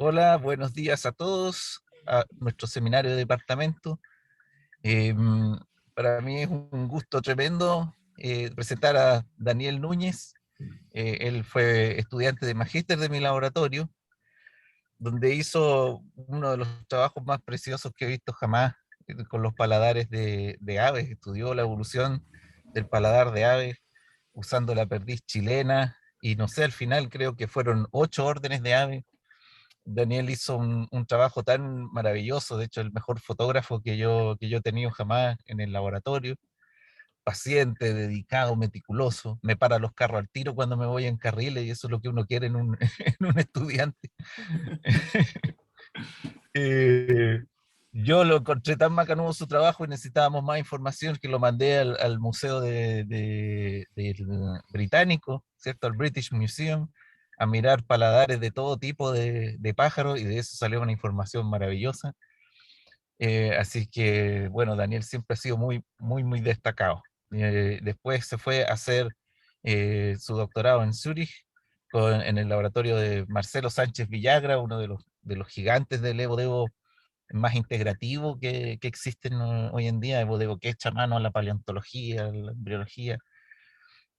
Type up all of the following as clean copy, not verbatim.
Hola, buenos días a todos, a nuestro seminario de departamento. Eh, mm, para mí es un gusto tremendo presentar a Daniel Núñez. Él fue estudiante de magíster de mi laboratorio, donde hizo uno de los trabajos más preciosos que he visto jamás con los paladares de aves. Estudió la evolución del paladar de aves usando la perdiz chilena y no sé, al final creo que fueron 8 órdenes de aves. Daniel hizo un trabajo tan maravilloso, de hecho el mejor fotógrafo que yo he tenido jamás en el laboratorio, paciente, dedicado, meticuloso, me para los carros al tiro cuando me voy en carriles y eso es lo que uno quiere en un, en un estudiante. Eh, yo lo encontré tan macanudo su trabajo y necesitábamos más información que lo mandé al Museo del Británico, ¿cierto? Al British Museum, a mirar paladares de todo tipo de pájaros y de eso salió una información maravillosa. Así que, bueno, Daniel siempre ha sido muy, muy, muy destacado. Después se fue a hacer su doctorado en Zúrich en el laboratorio de Marcelo Sánchez Villagra, uno de los gigantes del Evo más integrativo que existen hoy en día, Evo que echa mano a la paleontología, a la embriología.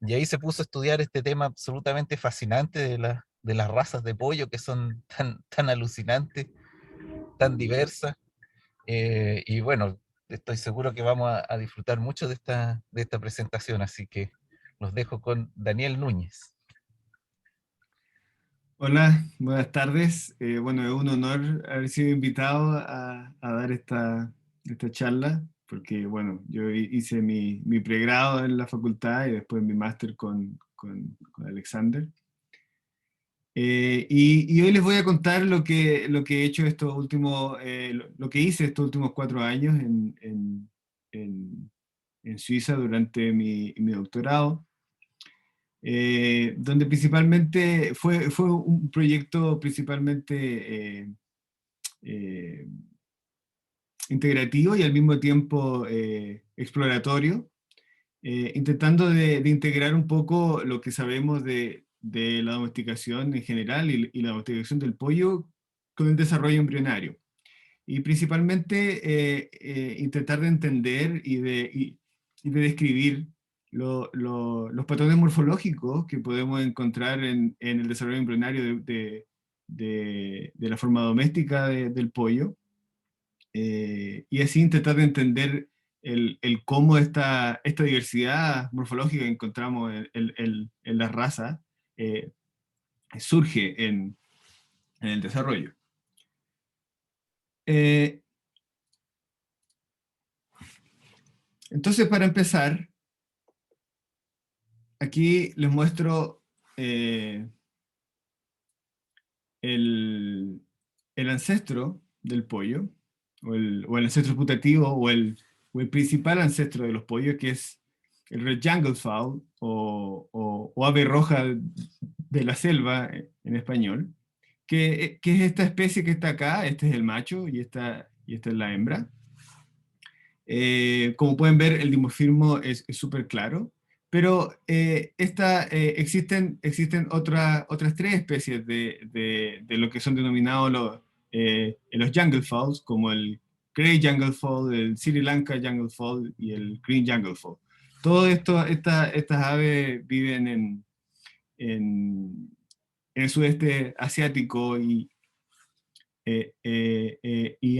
Y ahí se puso a estudiar este tema absolutamente fascinante de las razas de pollo que son tan alucinantes, tan diversas. Y bueno, estoy seguro que vamos a disfrutar mucho de esta presentación, así que los dejo con Daniel Núñez. Hola, buenas tardes. Bueno, es un honor haber sido invitado a dar esta charla, porque bueno, yo hice mi pregrado en la facultad y después mi máster con Alexander. Y hoy les voy a contar lo que he hecho estos últimos, lo que hice estos últimos 4 años en- en Suiza durante mi doctorado. Donde principalmente fue un proyecto principalmente eh, integrativo y al mismo tiempo exploratorio, intentando de integrar un poco lo que sabemos de la domesticación en general y la domesticación del pollo con el desarrollo embrionario. Y principalmente intentar de entender y de describir los patrones morfológicos que podemos encontrar en el desarrollo embrionario de la forma doméstica del pollo, y así intentar de entender el cómo esta diversidad morfológica que encontramos en la raza surge en el desarrollo. Eh, entonces, para empezar, aquí les muestro eh, el, el ancestro del pollo, o el ancestro putativo, o el principal ancestro de los pollos, que es el red junglefowl, o ave roja de la selva en español, que es esta especie que está acá. Este es el macho y esta es la hembra. Como pueden ver, el dimorfismo es súper claro, pero existen otras tres especies de lo que son denominados los junglefowl, como el Grey junglefowl, el Sri Lanka junglefowl y el Green junglefowl. Todo esto, estas aves viven en el sudeste asiático y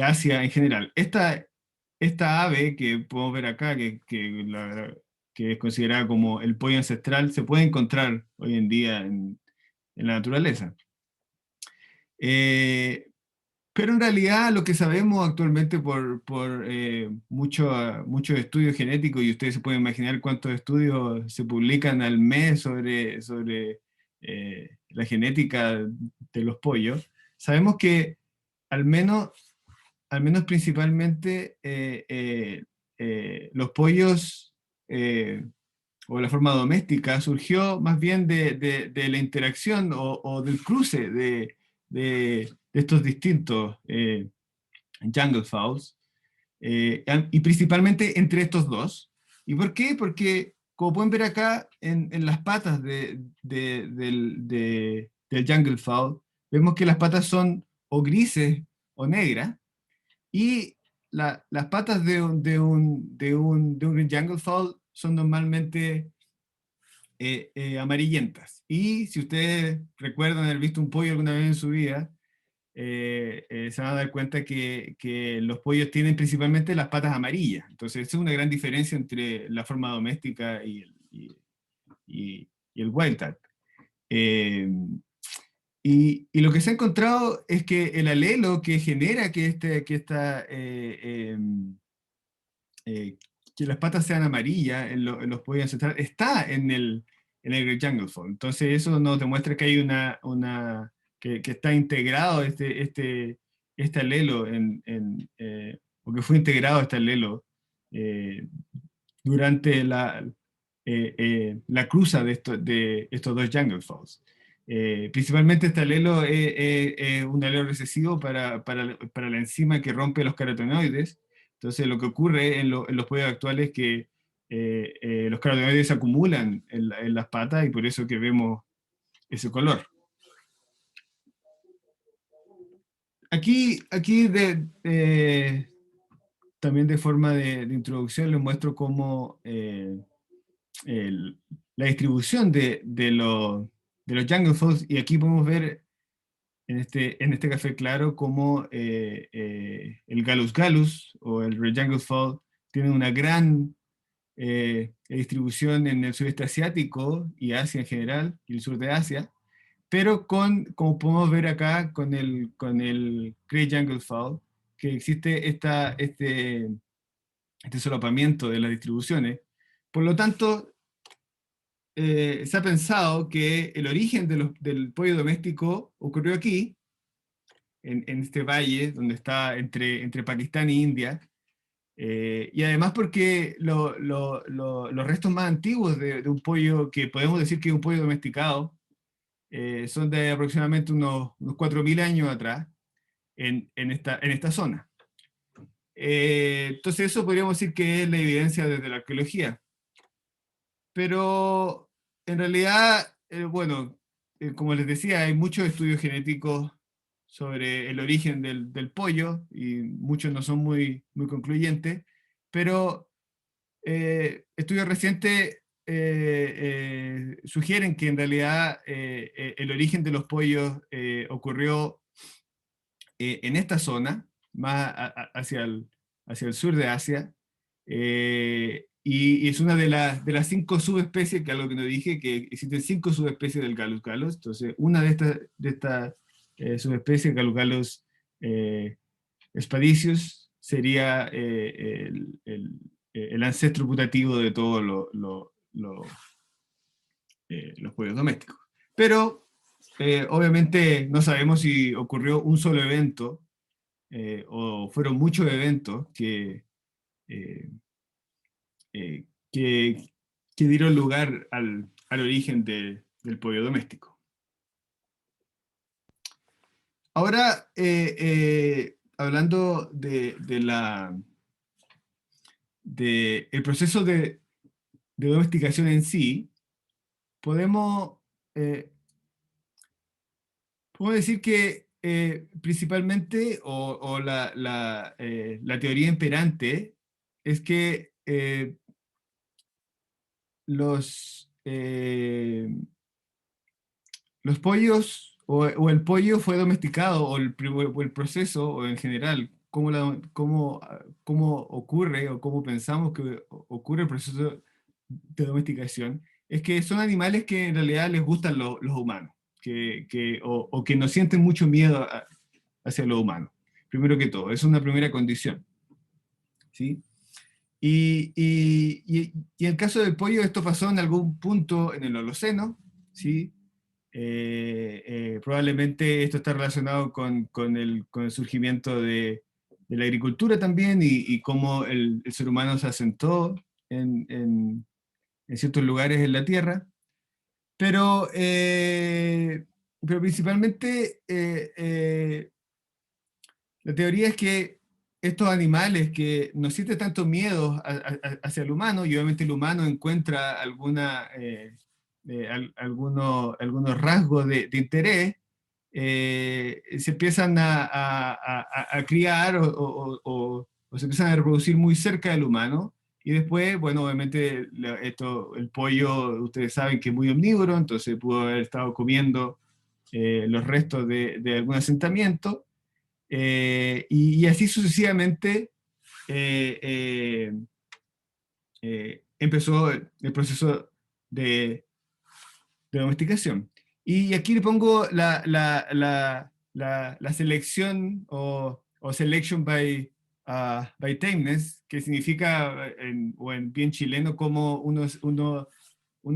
Asia en general. Esta ave que podemos ver acá, que es considerada como el pollo ancestral, se puede encontrar hoy en día en la naturaleza. Eh, pero en realidad lo que sabemos actualmente por muchos estudios genéticos, y ustedes se pueden imaginar cuántos estudios se publican al mes sobre la genética de los pollos, sabemos que al menos, al menos principalmente los pollos o la forma doméstica surgió más bien de la interacción o del cruce de estos distintos jungle fowls, y principalmente entre estos dos. ¿Y por qué? Porque, como pueden ver acá en las patas del jungle fowl, vemos que las patas son o grises o negras, y las patas de un Green Junglefowl son normalmente amarillentas. Y si ustedes recuerdan haber visto un pollo alguna vez en su vida, se van a dar cuenta que los pollos tienen principalmente las patas amarillas. Entonces, esa es una gran diferencia entre la forma doméstica y el wild type. Eh, y lo que se ha encontrado es que el alelo que genera que las patas sean amarillas en los pollos ancestrales está en el Great Junglefowl. Entonces eso nos demuestra que hay que está integrado este alelo o que fue integrado este alelo eh, durante la cruza de estos dos Junglefowls. Principalmente este alelo es un alelo recesivo para la enzima que rompe los carotenoides. Entonces lo que ocurre en los pollos actuales es que los carotenoides se acumulan en las patas y por eso que vemos ese color. Aquí también de forma de introducción les muestro cómo la distribución de los Junglefowls, y aquí podemos ver en este café claro cómo el Gallus gallus o el Red Junglefowl tiene una gran distribución en el sudeste asiático y Asia en general, y el sur de Asia, pero como podemos ver acá con el Grey Junglefowl, que existe este solapamiento de las distribuciones. Por lo tanto, se ha pensado que el origen del pollo doméstico ocurrió aquí, en este valle donde está entre Pakistán e India, y además porque los restos más antiguos de un pollo, que podemos decir que es un pollo domesticado, son de aproximadamente unos 4.000 años atrás en esta zona. Entonces eso podríamos decir que es la evidencia desde la arqueología. Pero en realidad, bueno, como les decía, hay muchos estudios genéticos sobre el origen del pollo y muchos no son muy, muy concluyentes, pero estudios recientes sugieren que en realidad el origen de los pollos ocurrió en esta zona, más hacia el sur de Asia, y es una de las 5 subespecies, que es algo que no dije, que existen 5 subespecies del Gallus gallus. Entonces, una de estas subespecies, Gallus gallus expeditius, sería el ancestro putativo de todos los pollos domésticos. Pero, obviamente, no sabemos si ocurrió un solo evento o fueron muchos eventos eh, eh, que, que dieron lugar al origen del pollo doméstico. Ahora, hablando el proceso de domesticación en sí, podemos decir que principalmente, o la teoría imperante, es que los pollos o el pollo fue domesticado, o el proceso, o en general, cómo ocurre o cómo pensamos que ocurre el proceso de domesticación, es que son animales que en realidad les gustan los humanos, o que no sienten mucho miedo hacia los humanos. Primero que todo, es una primera condición. ¿Sí? Y en el caso del pollo, esto pasó en algún punto en el Holoceno, ¿sí? Probablemente esto está relacionado con el surgimiento de la agricultura también, y cómo el ser humano se asentó en ciertos lugares en la Tierra. Pero principalmente la teoría es que estos animales que no sienten tanto miedo hacia el humano, y obviamente el humano encuentra algunos rasgos de interés, se empiezan a criar o se empiezan a reproducir muy cerca del humano. Y después, bueno, obviamente el pollo, ustedes saben que es muy omnívoro, entonces pudo haber estado comiendo los restos de algún asentamiento. Y así sucesivamente eh, eh, empezó el proceso de domesticación. Y aquí le pongo la selección o selection by tameness, que significa, o en bien chileno, como uno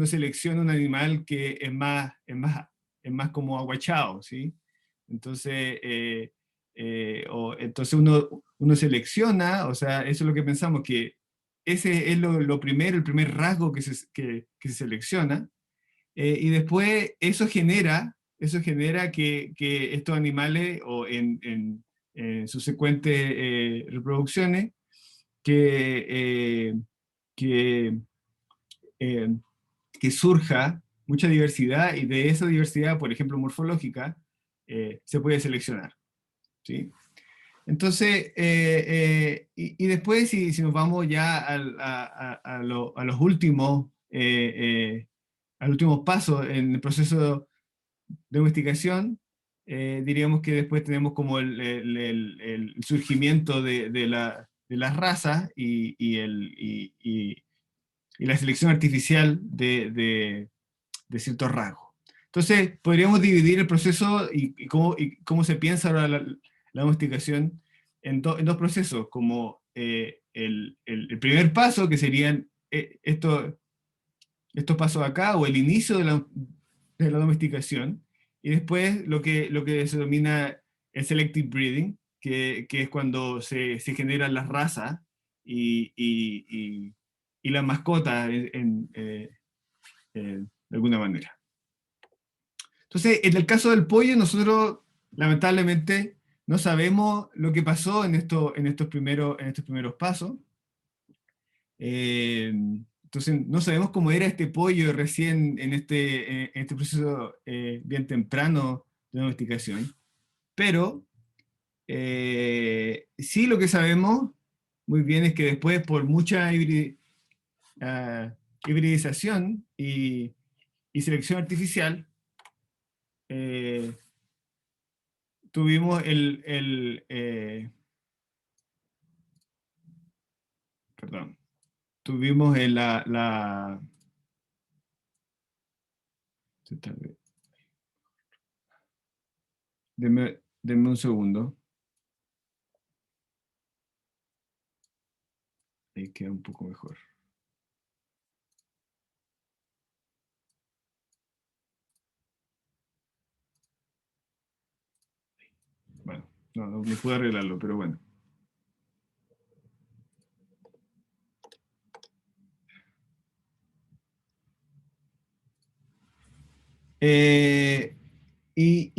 selecciona un animal que es más como aguachado, ¿sí? Entonces, entonces uno selecciona, o sea, eso es lo que pensamos, que ese es lo primero, el primer rasgo que se selecciona, y después eso genera que estos animales, o en subsecuentes reproducciones, que, que, eh, que surja mucha diversidad, y de esa diversidad, por ejemplo, morfológica, se puede seleccionar, ¿sí? Entonces, y después, si nos vamos ya a los últimos, al último paso en el proceso de investigación, diríamos que después tenemos como el surgimiento de las razas y la selección artificial de ciertos rasgos. Entonces, podríamos dividir el proceso y cómo se piensa ahora la domesticación en dos procesos, como el primer paso, que serían estos pasos acá, o el inicio de la domesticación, y después lo que se denomina el selective breeding, que es cuando se generan las razas y las mascotas de alguna manera. Entonces, en el caso del pollo, nosotros lamentablemente no sabemos lo que pasó en estos primeros pasos. Entonces, no sabemos cómo era este pollo recién en este proceso bien temprano de domesticación, pero sí, lo que sabemos muy bien es que después, por mucha ah, hibridización y selección artificial, eh, tuvimos perdón, tuvimos denme un segundo, ahí queda un poco mejor. Bueno, no me pude arreglarlo, pero bueno. Eh, y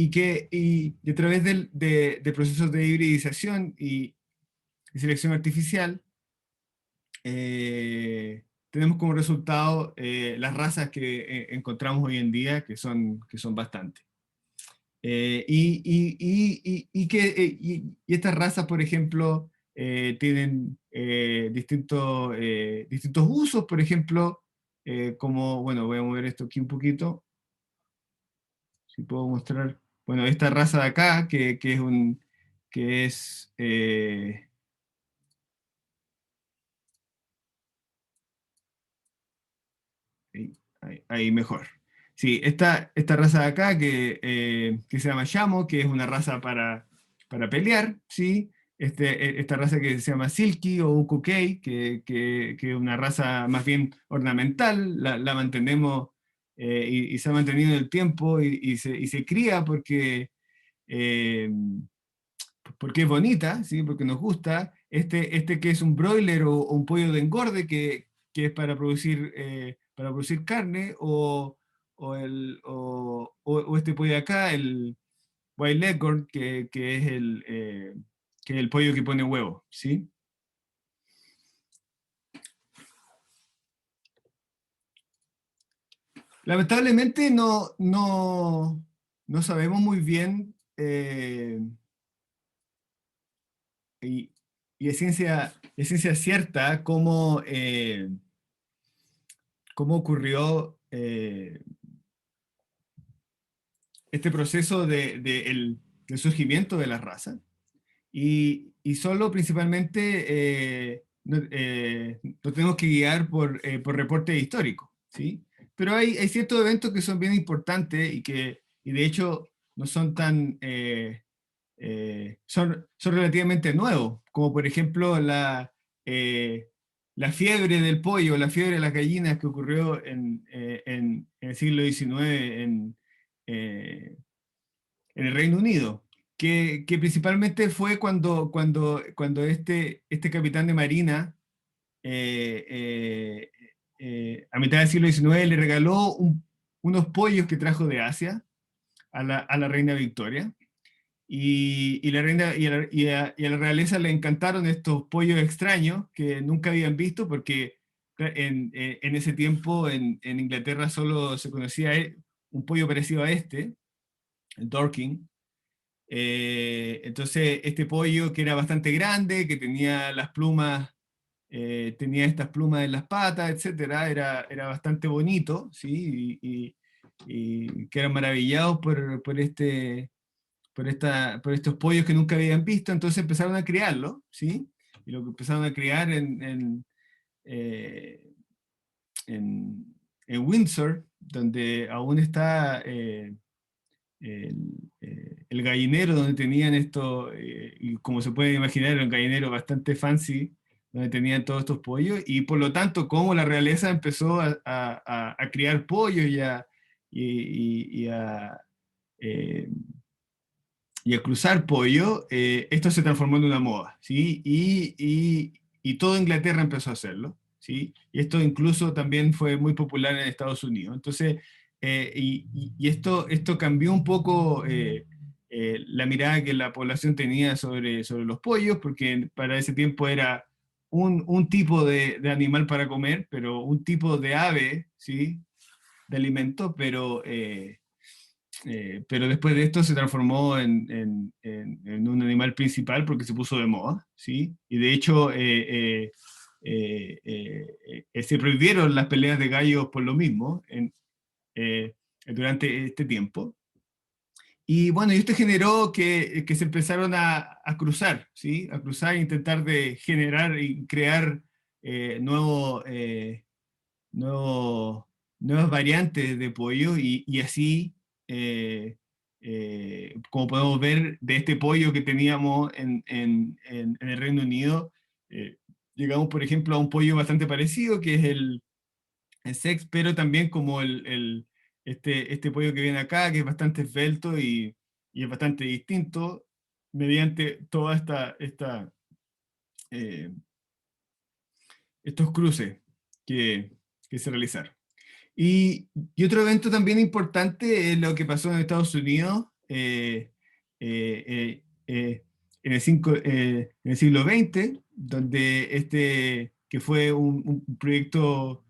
a través de procesos de hibridización y selección artificial, tenemos como resultado las razas que encontramos hoy en día, que son bastantes. Y estas razas, por ejemplo, tienen distintos usos, por ejemplo, como, bueno, voy a mover esto aquí un poquito, si puedo mostrar, bueno, esta raza de acá, que es ahí mejor. Sí, esta raza de acá que se llama Llamo, que es una raza para pelear, ¿sí? Esta raza que se llama Silky o Ukukei, que es una raza más bien ornamental, la mantenemos y se ha mantenido en el tiempo y se cría eh, porque es bonita, ¿sí? Porque nos gusta. Este que es un broiler o un pollo de engorde que es para producir carne, o este pollo de acá, el White Leghorn, que es el pollo que pone huevo, ¿sí? Lamentablemente no sabemos muy bien, y, es ciencia cierta cómo ocurrió este proceso del surgimiento de la raza. Y solo principalmente nos tenemos que guiar por reportes históricos, ¿sí? Pero hay ciertos eventos que son bien importantes y de hecho no son son relativamente nuevos, como por ejemplo la fiebre del pollo, la fiebre de las gallinas que ocurrió en el siglo XIX eh, en el Reino Unido, que principalmente fue cuando este capitán de marina, eh, eh, a mitad del siglo XIX, le regaló unos pollos que trajo de Asia a la reina Victoria. Y la reina y a la realeza le encantaron estos pollos extraños que nunca habían visto, porque en ese tiempo en Inglaterra solo se conocía un pollo parecido a este, el Dorking. Entonces, este pollo que era bastante grande, que tenía las plumas, tenía estas plumas en las patas, etcétera, era bastante bonito, ¿sí? Y que eran maravillados por estos pollos que nunca habían visto, entonces empezaron a criarlo, ¿sí? Y lo que empezaron a criar eh, en, en Windsor, donde aún está el gallinero donde tenían esto, y como se puede imaginar, era un gallinero bastante fancy, donde tenían todos estos pollos, y por lo tanto, como la realeza empezó a criar pollos y eh, y a cruzar pollo, esto se transformó en una moda, ¿sí? Y toda Inglaterra empezó a hacerlo, ¿sí? Y esto incluso también fue muy popular en Estados Unidos. Entonces, y esto cambió un poco la mirada que la población tenía sobre los pollos, porque para ese tiempo era un tipo de animal para comer, pero un tipo de ave, ¿sí? De alimento, pero después de esto se transformó en un animal principal porque se puso de moda, ¿sí? Y de hecho se prohibieron las peleas de gallos por lo mismo durante este tiempo. Y bueno, y esto generó que se empezaron a cruzar, ¿sí? A cruzar e intentar de generar y crear nuevos, nuevos- nuevas variantes de pollo y así, eh, como podemos ver, de este pollo que teníamos en el Reino Unido, eh, llegamos, por ejemplo, a un pollo bastante parecido, que es el sex, pero también como este pollo que viene acá, que es bastante esbelto y es bastante distinto, mediante toda eh, estos cruces que, que se realizaron. Y otro evento también importante es lo que pasó en Estados Unidos en el siglo XX, donde que fue un proyecto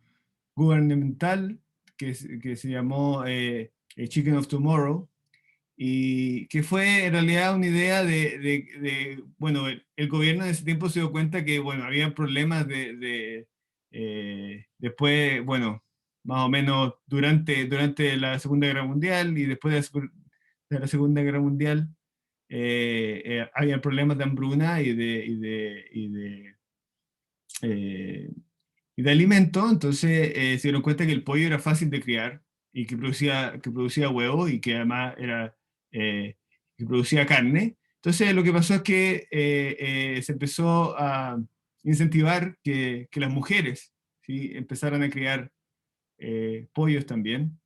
gubernamental que se llamó Chicken of Tomorrow, y que fue en realidad una idea bueno, el gobierno en ese tiempo se dio cuenta que, bueno, había problemas después, bueno, más o menos durante la Segunda Guerra Mundial y después de la Segunda Guerra Mundial, había problemas de hambruna eh, y de alimento, entonces se dieron cuenta que el pollo era fácil de criar y que producía huevos y que además eh, que producía carne. Entonces lo que pasó es que se empezó a incentivar que las mujeres, ¿sí? Empezaran a criar pollos también.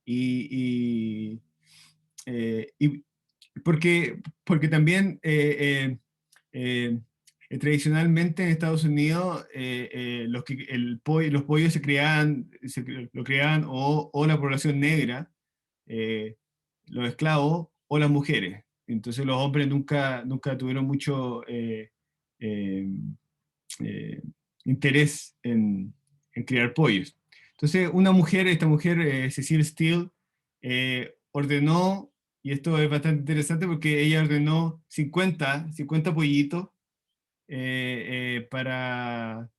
Y, y, y porque también tradicionalmente en Estados Unidos los pollos lo criaban o la población negra, eh, los esclavos o las mujeres. Entonces los hombres nunca tuvieron mucho eh, eh, interés en criar pollos. Entonces esta mujer, Cecile Steele, ordenó, y esto es bastante interesante porque ella ordenó 50 pollitos para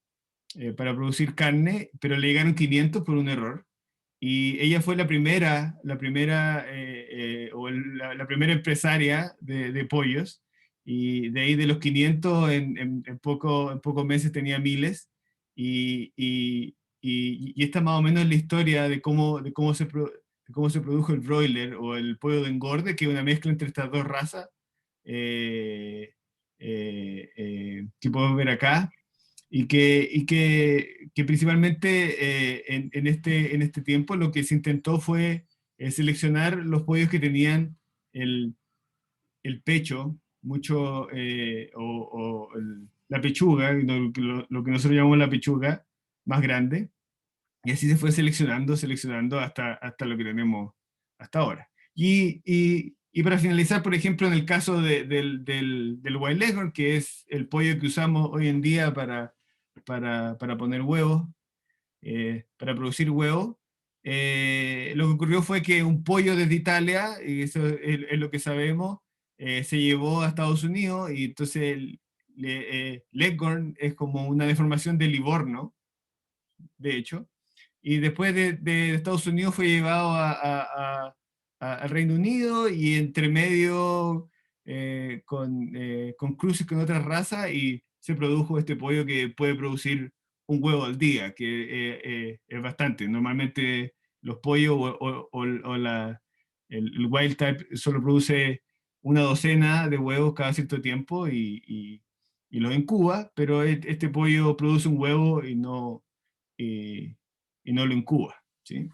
producir carne, pero le llegaron 500 por un error. Y ella fue la primera empresaria de pollos, y de ahí de los 500 en pocos meses tenía miles, y esta más o menos es la historia de cómo se produjo el broiler o el pollo de engorde, que es una mezcla entre estas dos razas que podemos ver acá, que principalmente en este tiempo lo que se intentó fue seleccionar los pollos que tenían el, el pecho, la pechuga, lo que nosotros llamamos la pechuga, más grande, y así se fue seleccionando hasta lo que tenemos hasta ahora. Y para finalizar, por ejemplo, en el caso del Wild Leghorn, que es el pollo que usamos hoy en día para poner huevos, para producir huevos, lo que ocurrió fue que un pollo desde Italia, y eso es lo que sabemos, se llevó a Estados Unidos, y entonces Leghorn es como una deformación de Livorno, de hecho, y después de Estados Unidos fue llevado al Reino Unido, y entre medio con cruces con otras razas, y se produjo este pollo que puede producir un huevo al día, que es bastante. Normalmente los pollos el wild type solo produce una docena de huevos cada cierto tiempo, y los incuba, pero este pollo produce un huevo y, y no lo incuba, ¿sí?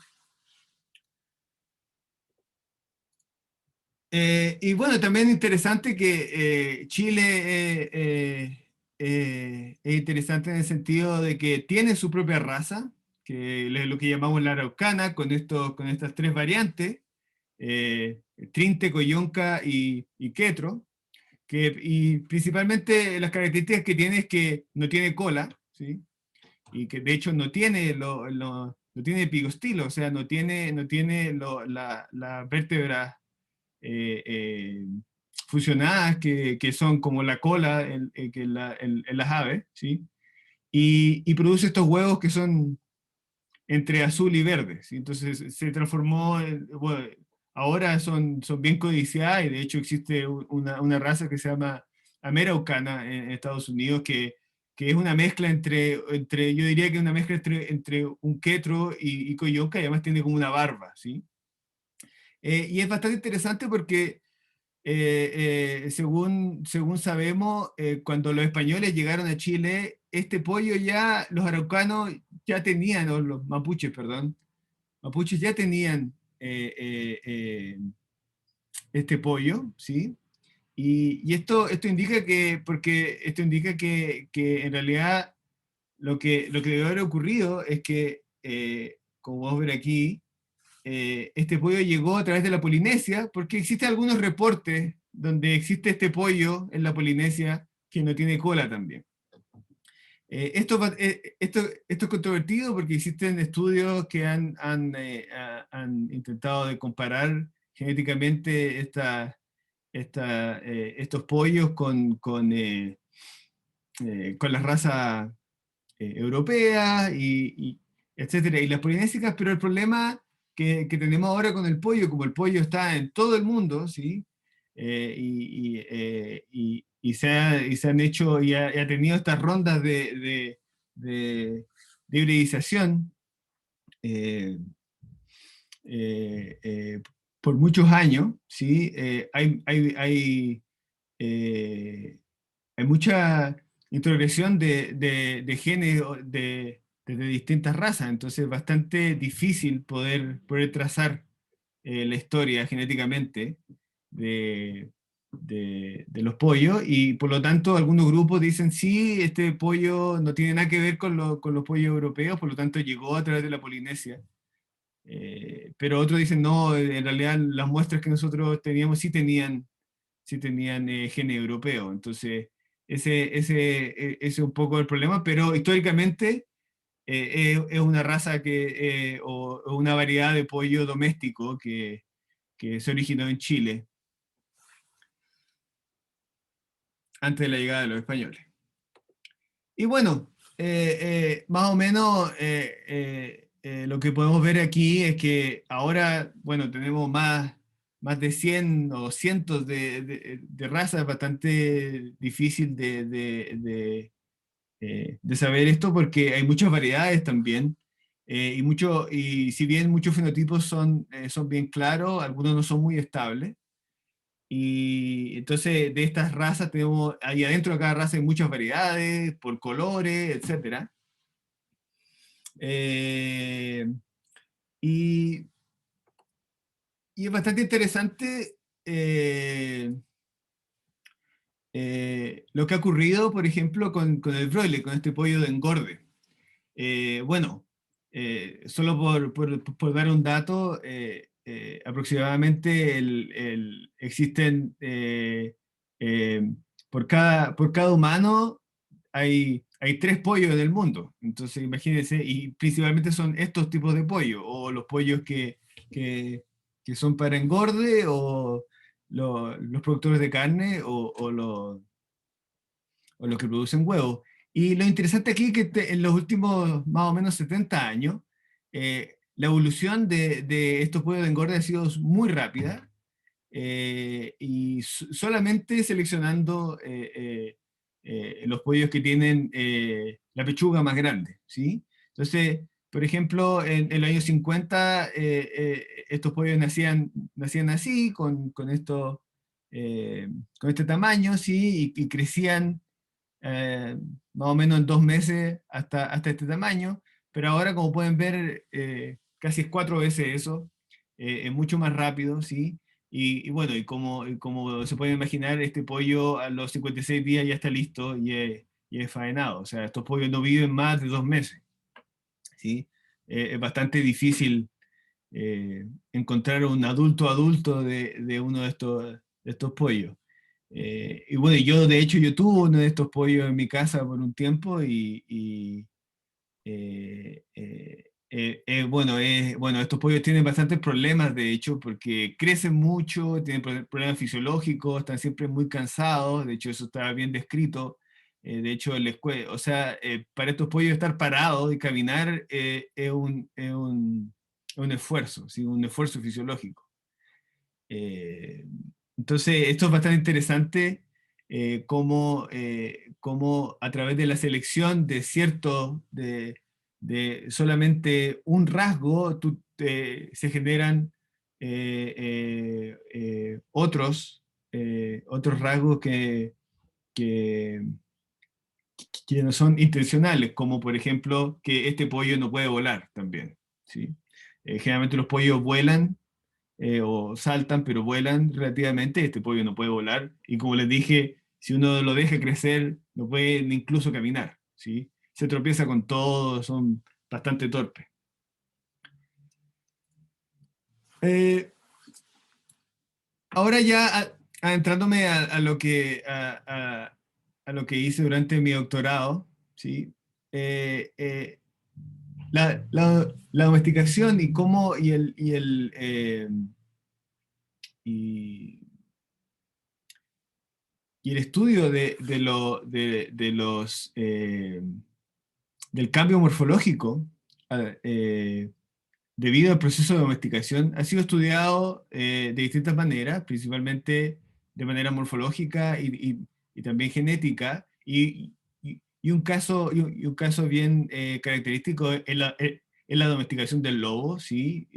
Y bueno, también interesante que Chile es interesante en el sentido de que tiene su propia raza, que es lo que llamamos la araucana, con estas tres variantes, Trinte, Coyonca y Quetro, y principalmente las características que tiene es que no tiene cola, ¿sí? Y que de hecho no tiene epigostilo, o sea, no tiene la vértebra fusionadas que son como la cola en las aves, ¿sí? Y produce estos huevos que son entre azul y verde, ¿sí? Entonces se transformó, bueno, ahora son bien codiciadas, y de hecho existe una raza que se llama Ameraucana en Estados Unidos, que es una mezcla yo diría que es una mezcla entre un quetro y coyoca, y además tiene como una barba, ¿sí? Y es bastante interesante porque según sabemos, cuando los españoles llegaron a Chile, este pollo ya, los araucanos ya tenían, o los mapuches, perdón, mapuches ya tenían este pollo, ¿sí? Y esto indica esto indica que en realidad lo que debe haber ocurrido es que, como vamos a ver aquí, este pollo llegó a través de la Polinesia, porque existen algunos reportes donde existe este pollo en la Polinesia que no tiene cola también. Esto es controvertido porque existen estudios que han intentado de comparar genéticamente estos pollos con las razas europeas, etcétera, y las polinésicas, pero el problema que tenemos ahora con el pollo, como el pollo está en todo el mundo, ¿sí? Y se han hecho, y ha tenido estas rondas de hibridización eh, eh, eh, por muchos años, ¿sí? Eh, hay mucha introgresión de genes de distintas razas, entonces es bastante difícil poder trazar la historia genéticamente de, de los pollos, y por lo tanto algunos grupos dicen, sí, este pollo no tiene nada que ver con los pollos europeos, por lo tanto llegó a través de la Polinesia. Pero otros dicen, no, en realidad las muestras que nosotros teníamos sí tenían genes europeos. Entonces, ese es un poco el problema, pero históricamente es una raza o una variedad de pollo doméstico que se originó en Chile antes de la llegada de los españoles. Y bueno, más o menos lo que podemos ver aquí es que ahora, bueno, tenemos más de 100 o cientos de razas, bastante difícil de saber esto porque hay muchas variedades también. Y si bien muchos fenotipos son bien claros, algunos no son muy estables. Y entonces de estas razas tenemos, ahí adentro de cada raza hay muchas variedades, por colores, etcétera. Eh, y, y es bastante interesante lo que ha ocurrido, por ejemplo, con el broiler, con este pollo de engorde. Bueno, solo por dar un dato, aproximadamente existen eh, por cada humano hay 3 pollos en el mundo. Entonces, imagínense, y principalmente son estos tipos de pollo, o los pollos que, que son para engorde, o los productores de carne, o los que producen huevos. Y lo interesante aquí es que en los últimos más o menos 70 años, la evolución de estos pollos de engorde ha sido muy rápida, y solamente seleccionando los pollos que tienen la pechuga más grande, ¿sí? Entonces, por ejemplo, en los años 50, estos pollos nacían así, con este tamaño, ¿sí? Y crecían eh, más o menos en 2 meses hasta este tamaño, pero ahora, como pueden ver, casi es 4 veces eso, es mucho más rápido, ¿sí? Y bueno, y como se pueden imaginar, este pollo a los 56 días ya está listo y es faenado. O sea, estos pollos no viven más de 2 meses, ¿sí? Es bastante difícil encontrar un adulto de uno de estos pollos. Y bueno, de hecho, yo tuve uno de estos pollos en mi casa por un tiempo bueno, estos pollos tienen bastantes problemas, de hecho, porque crecen mucho, tienen problemas fisiológicos, están siempre muy cansados, de hecho eso está bien descrito. De hecho, o sea, para estos pollos estar parados y caminar es un esfuerzo, ¿sí? Un esfuerzo fisiológico. Eh, entonces, esto es bastante interesante, cómo a través de la selección de solamente un rasgo, se generan otros rasgos que, que no son intencionales, como por ejemplo que este pollo no puede volar también, ¿sí? Generalmente los pollos vuelan, o saltan, pero vuelan relativamente. Este pollo no puede volar. Y como les dije, si uno lo deja crecer, no puede ni incluso caminar, ¿sí? Se tropieza con todo, son bastante torpes. Eh, Ahora ya adentrándome a lo que hice durante mi doctorado, ¿sí? Eh, eh, la domesticación y cómo y y el estudio del cambio morfológico eh, debido al proceso de domesticación ha sido estudiado de distintas maneras, principalmente de manera morfológica y también genética. Y un caso bien característico es la domesticación del lobo, ¿sí?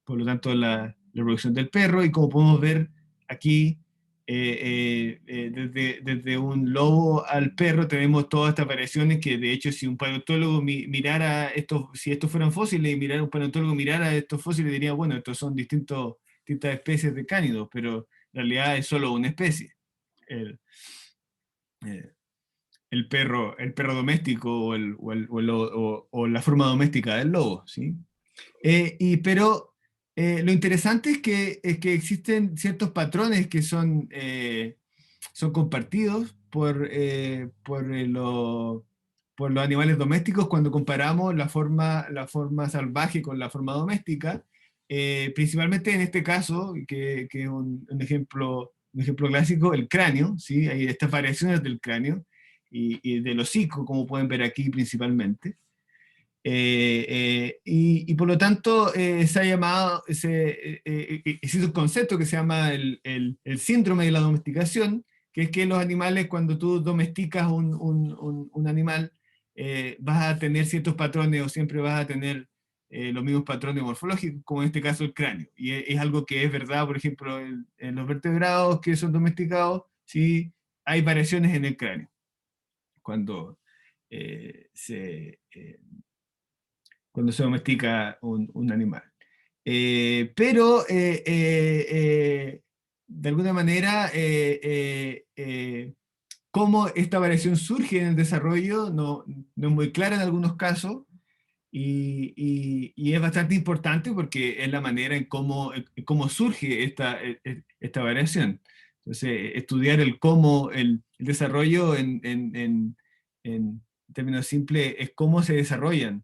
Por lo tanto, la reproducción del perro. Y como podemos ver aquí, desde un lobo al perro tenemos todas estas variaciones que, de hecho, si un paleontólogo mirara estos, si estos fueran fósiles, y un paleontólogo mirara estos fósiles, diría, bueno, estos son distintas especies de cánidos, pero en realidad es solo una especie. El, eh, el perro doméstico, o la forma doméstica del lobo, ¿sí? Pero lo interesante es que existen ciertos patrones que son compartidos por los animales domésticos cuando comparamos la forma salvaje con la forma doméstica. principalmente en este caso, que es un ejemplo clásico, el cráneo, ¿sí? Hay estas variaciones del cráneo y del hocico, como pueden ver aquí principalmente. Y por lo tanto se ha llamado, existe un concepto que se llama el síndrome de la domesticación, que es que los animales, cuando tú domesticas un animal, vas a tener ciertos patrones o siempre vas a tener los mismos patrones morfológicos, como en este caso el cráneo. Y es algo que es verdad, por ejemplo, en los vertebrados que son domesticados, sí hay variaciones en el cráneo. Cuando cuando se domestica un animal. Pero, de alguna manera, cómo esta variación surge en el desarrollo no es muy clara en algunos casos, y es bastante importante porque es la manera en cómo surge esta variación. Entonces, estudiar el cómo, el desarrollo en términos simples, es cómo se desarrollan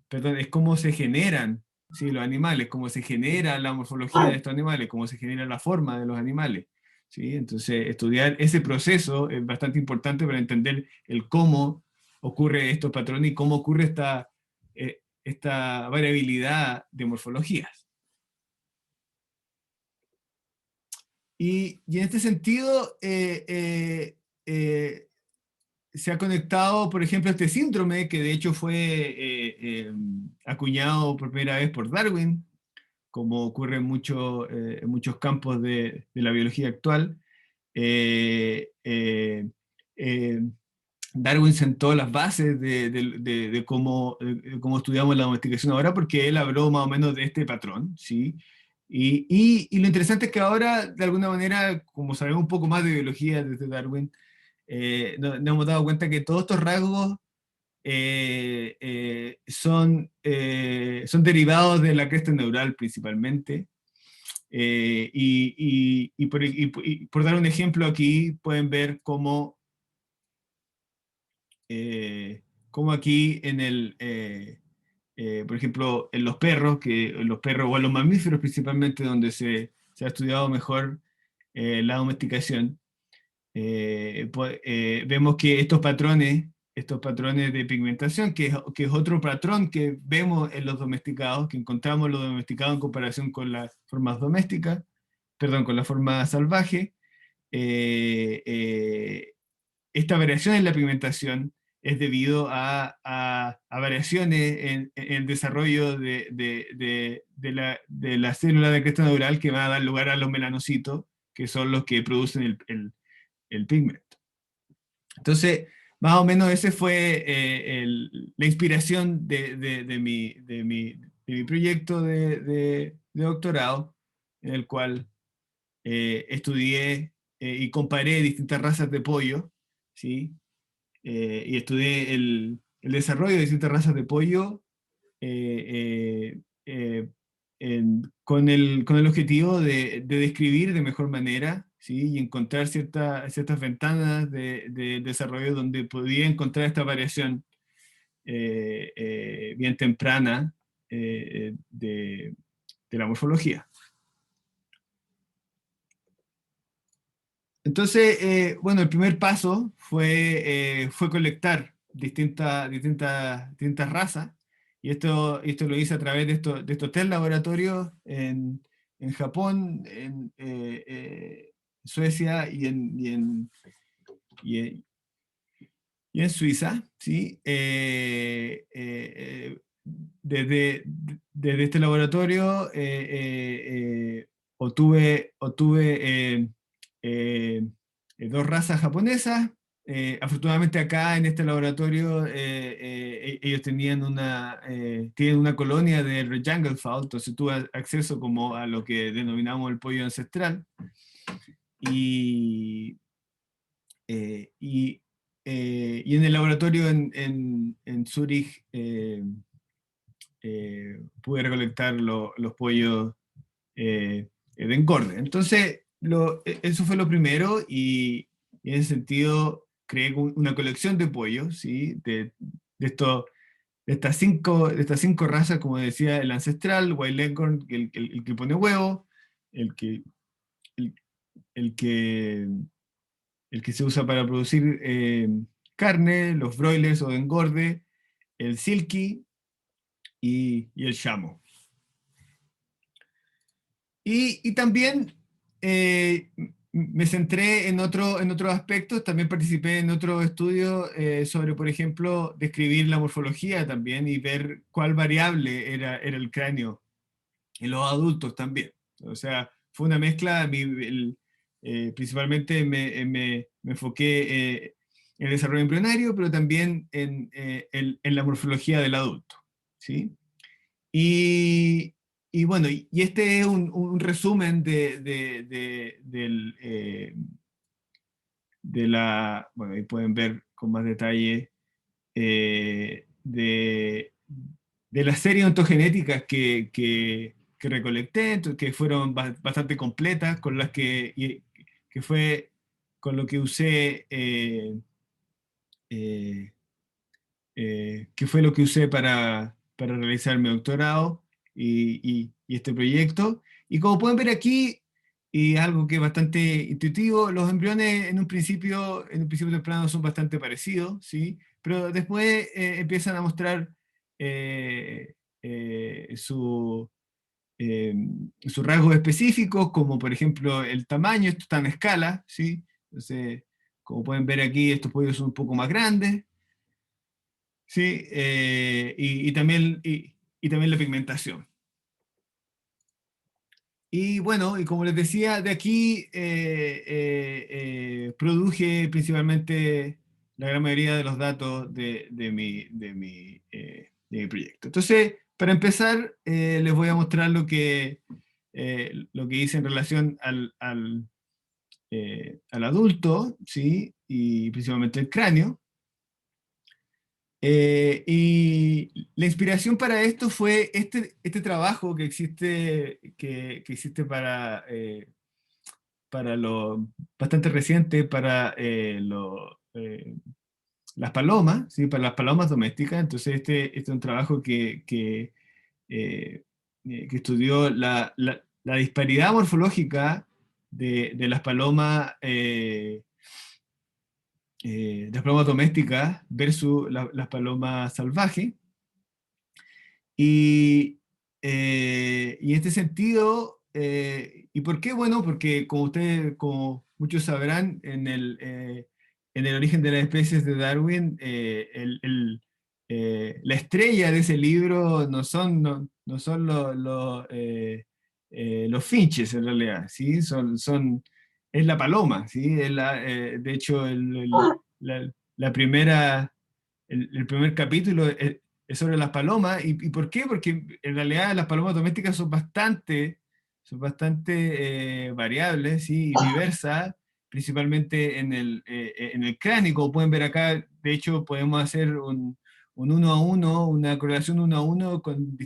perdón, es cómo se generan, ¿sí? Los animales, cómo se genera la morfología de estos animales, cómo se genera la forma de los animales, ¿sí? Entonces, estudiar ese proceso es bastante importante para entender el cómo ocurre estos patrones y cómo ocurre esta variabilidad de morfologías. Y en este sentido, se ha conectado, por ejemplo, este síndrome, que de hecho fue acuñado por primera vez por Darwin, como ocurre en muchos campos de la biología actual. Eh, eh, eh, Darwin sentó las bases de cómo estudiamos la domesticación ahora, porque él habló más o menos de este patrón, ¿sí? Y lo interesante es que ahora, de alguna manera, como sabemos un poco más de biología desde Darwin, nos hemos dado cuenta que todos estos rasgos son derivados de la cresta neural principalmente. Y por dar un ejemplo aquí, pueden ver cómo aquí por ejemplo, en los perros, o en los mamíferos principalmente, donde se ha estudiado mejor la domesticación, vemos que estos patrones de pigmentación, que es otro patrón que vemos en los domesticados, que encontramos en los domesticados en comparación con las formas domésticas, perdón, con la forma salvaje, eh, eh, esta variación en la pigmentación es debido a variaciones en el desarrollo de la célula de cresta neural que va a dar lugar a los melanocitos, que son los que producen el pigmento. Entonces, más o menos ese fue la inspiración de mi proyecto de doctorado, en el cual estudié y comparé distintas razas de pollo, ¿sí? Y estudié el desarrollo de distintas razas de pollo eh, eh, con el objetivo de describir de mejor manera, ¿sí? Y encontrar ciertas ventanas de desarrollo donde podía encontrar esta variación bien temprana de la morfología. Entonces, bueno, el primer paso fue colectar distintas razas, y esto lo hice a través de estos tres laboratorios en Japón, en Suecia y en Suiza, ¿sí? Desde este laboratorio obtuve eh, dos razas japonesas. Afortunadamente acá en este laboratorio ellos tienen una colonia de Red Jungle Fowl, entonces tuve acceso como a lo que denominamos el pollo ancestral. Y, eh, y, y en el laboratorio en Zúrich pude recolectar los pollos de engorde. Entonces, eso fue lo primero, y en ese sentido creé una colección de pollos, ¿sí? De estos de estas cinco razas, como decía, el ancestral, White Leghorn, el que pone huevo, el que, el, el que, el que se usa para producir carne, los broilers o de engorde, el silky y el shamo. Y también me centré en otros aspectos, también participé en otro estudio sobre, por ejemplo, describir la morfología también y ver cuál variable era el cráneo en los adultos también. O sea, fue una mezcla, principalmente me enfoqué en el desarrollo embrionario, pero también en la morfología del adulto. ¿Sí? Y, y bueno, y este es un resumen de la, bueno, ahí pueden ver con más detalle de las series ontogenéticas que recolecté, que fueron bastante completas, con las que fue con lo que usé, eh, que fue lo que usé para realizar mi doctorado y este proyecto. Y como pueden ver aquí, y algo que es bastante intuitivo, los embriones en un principio temprano son bastante parecidos, ¿sí? Pero después empiezan a mostrar eh, eh, su, eh, sus rasgos específicos, como por ejemplo el tamaño, esto está en escala, ¿sí? Entonces, como pueden ver aquí, estos pollos son un poco más grandes, ¿sí? Y también la pigmentación. Y bueno, y como les decía, de aquí produje principalmente la gran mayoría de los datos de mi proyecto. Entonces, para empezar, les voy a mostrar lo que hice en relación al adulto, ¿sí? Y principalmente el cráneo. Y la inspiración para esto fue este trabajo que existe para lo bastante reciente, para las palomas, ¿sí? Para las palomas domésticas. Entonces este es un trabajo que estudió la disparidad morfológica de las palomas. Las palomas domésticas versus las palomas salvajes. Y, y en este sentido, ¿y por qué? Bueno, porque como ustedes, como muchos sabrán, en el origen de las especies de Darwin, la estrella de ese libro no son los finches en realidad, ¿sí? Es la paloma, ¿sí? De hecho, la primera, el primer capítulo es sobre las palomas. Y por qué? Porque en realidad las palomas domésticas son bastante variables, ¿sí? Y diversas, principalmente en el cráneo. Como pueden ver acá, de hecho, podemos hacer un uno a uno, una correlación uno a uno con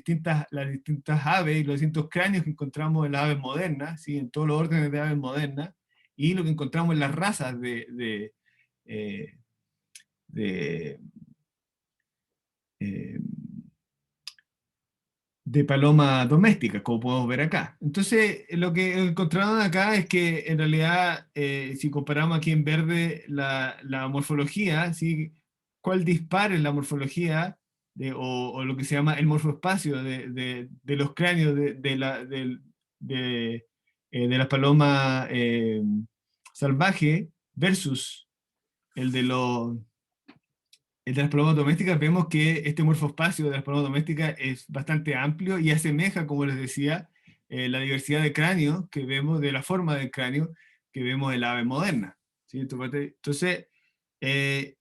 las distintas aves y los distintos cráneos que encontramos en las aves modernas, ¿sí? En todos los órdenes de aves modernas, y lo que encontramos en las razas eh, de, eh, de paloma doméstica, como podemos ver acá. Entonces, lo que encontraron acá es que en realidad, si comparamos aquí en verde la morfología, ¿sí? ¿Cuál dispara en la morfología o lo que se llama el morfoespacio de los cráneos de la paloma salvaje versus el de los entre las palomas domésticas vemos que este morfoespacio de las palomas domésticas es bastante amplio y asemeja, como les decía, la diversidad de cráneo que vemos, de la forma del cráneo que vemos en la ave moderna. ¿Sí? Entonces, eh,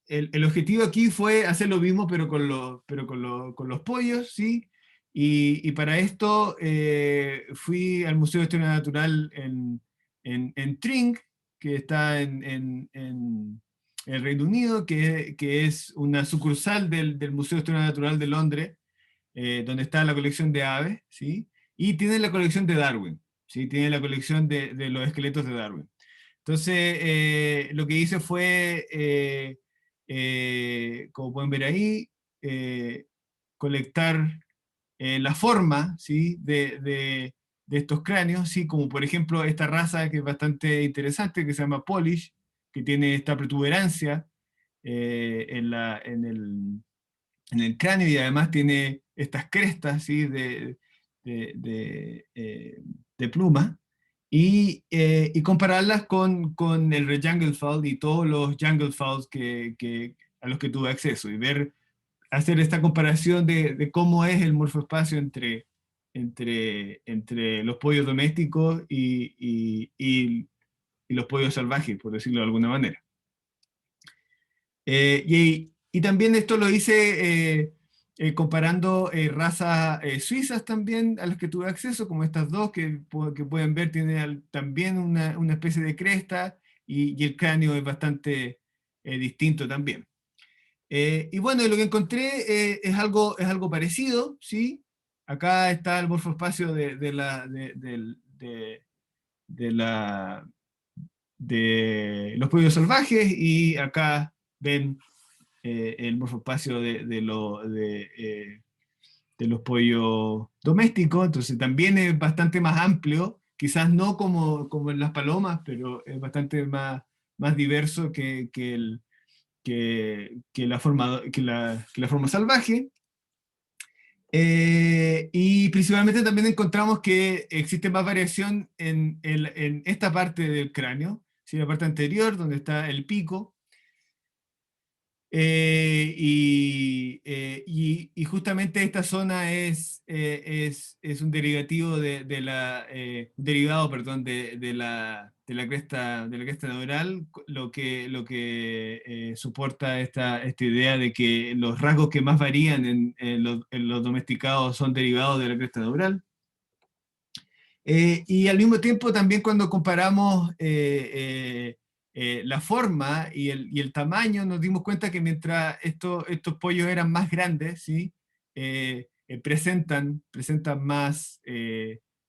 el objetivo aquí fue hacer lo mismo, pero con los pollos, ¿sí? Y para esto fui al Museo de Historia Natural en Tring, que está en el Reino Unido, que es una sucursal del Museo de Historia Natural de Londres, donde está la colección de aves, ¿sí? Y tiene la colección de Darwin, ¿sí? Tiene la colección de los esqueletos de Darwin. Entonces, lo que hice fue, como pueden ver ahí, colectar la forma, ¿sí? de estos cráneos, ¿sí? Como por ejemplo esta raza que es bastante interesante, que se llama Polish, que tiene esta protuberancia en el cráneo y además tiene estas crestas, ¿sí? de, de, eh, de pluma, y compararlas con el Rejangelfeld y todos los Jangelfelds a los que tuve acceso, y hacer esta comparación de cómo es el morfoespacio entre los pollos domésticos y los pollos salvajes, por decirlo de alguna manera. Y también esto lo hice comparando razas suizas también a las que tuve acceso, como estas dos que pueden ver, tienen también una especie de cresta y el cráneo es bastante distinto también. Y bueno, lo que encontré es algo parecido, ¿sí? Acá está el morfoespacio de los pollos salvajes y acá ven el morfoespacio de los pollos domésticos, entonces también es bastante más amplio, quizás no como en las palomas, pero es bastante más diverso que la forma salvaje. Y principalmente también encontramos que existe más variación en esta parte del cráneo, ¿sí? La parte anterior, donde está el pico. Y justamente esta zona es un derivativo un derivado, perdón, de la cresta neural, lo que soporta esta idea de que los rasgos que más varían en los domesticados son derivados de la cresta neural. Y al mismo tiempo también cuando comparamos la forma y el tamaño, nos dimos cuenta que mientras estos pollos eran más grandes, ¿sí? Presentan más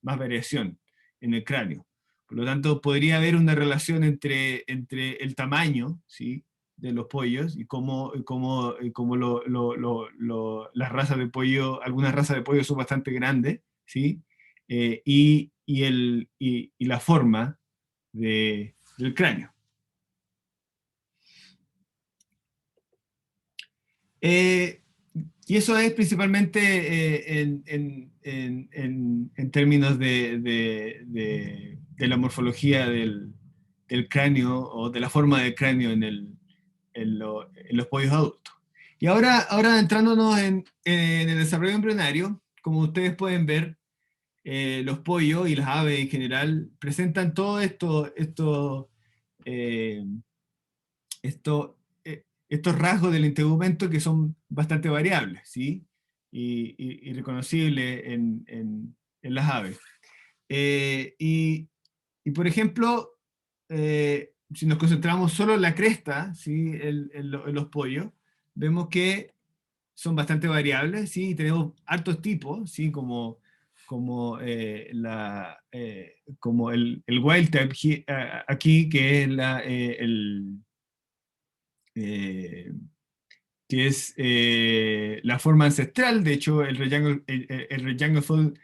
variación en el cráneo. Por lo tanto, podría haber una relación entre el tamaño, ¿sí? de los pollos y cómo las razas de pollo, algunas razas de pollo son bastante grandes, ¿sí? Y la forma del cráneo. Eh, y eso es principalmente en términos de la morfología del cráneo o de la forma del cráneo en los pollos adultos. Y ahora entrándonos en el desarrollo embrionario, como ustedes pueden ver, los pollos y las aves en general presentan todo eh, estos rasgos del integumento que son bastante variables, ¿sí? Y reconocibles en las aves. Y, por ejemplo, si nos concentramos solo en la cresta, ¿sí? en los pollos, vemos que son bastante variables, ¿sí? Y tenemos hartos tipos, ¿sí? Como el wild type aquí, que es eh, la forma ancestral. De hecho, el Rejangelfeld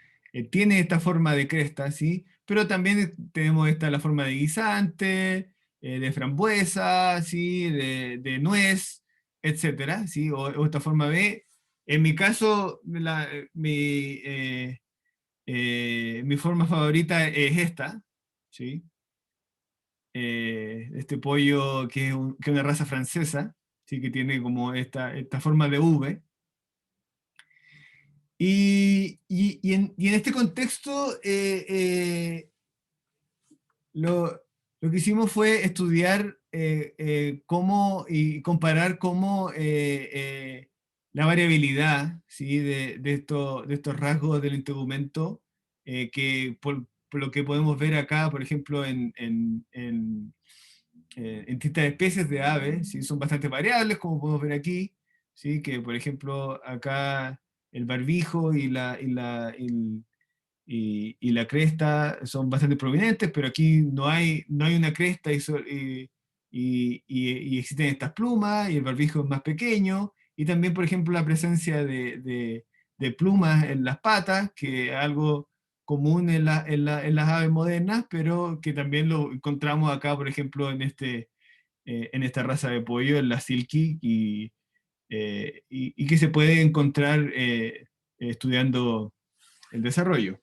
tiene esta forma de cresta, ¿sí? Pero también tenemos la forma de guisante, de frambuesa, ¿sí? de nuez, etcétera, ¿sí? O esta forma B. En mi caso, mi forma favorita es esta, ¿sí? Este pollo que es una raza francesa, ¿sí? Que tiene como esta forma de V. Y en este contexto, lo que hicimos fue estudiar cómo y comparar cómo la variabilidad, ¿sí? de estos rasgos del integumento, que por lo que podemos ver acá, por ejemplo, en distintas especies de aves, ¿sí? Son bastante variables, como podemos ver aquí, ¿sí? Que por ejemplo acá el barbijo y la cresta son bastante prominentes, pero aquí no hay una cresta y existen estas plumas y el barbijo es más pequeño y también, por ejemplo, la presencia de plumas en las patas, que es algo común en las aves modernas, pero que también lo encontramos acá, por ejemplo, en esta raza de pollo, en la silky, y que se puede encontrar estudiando el desarrollo.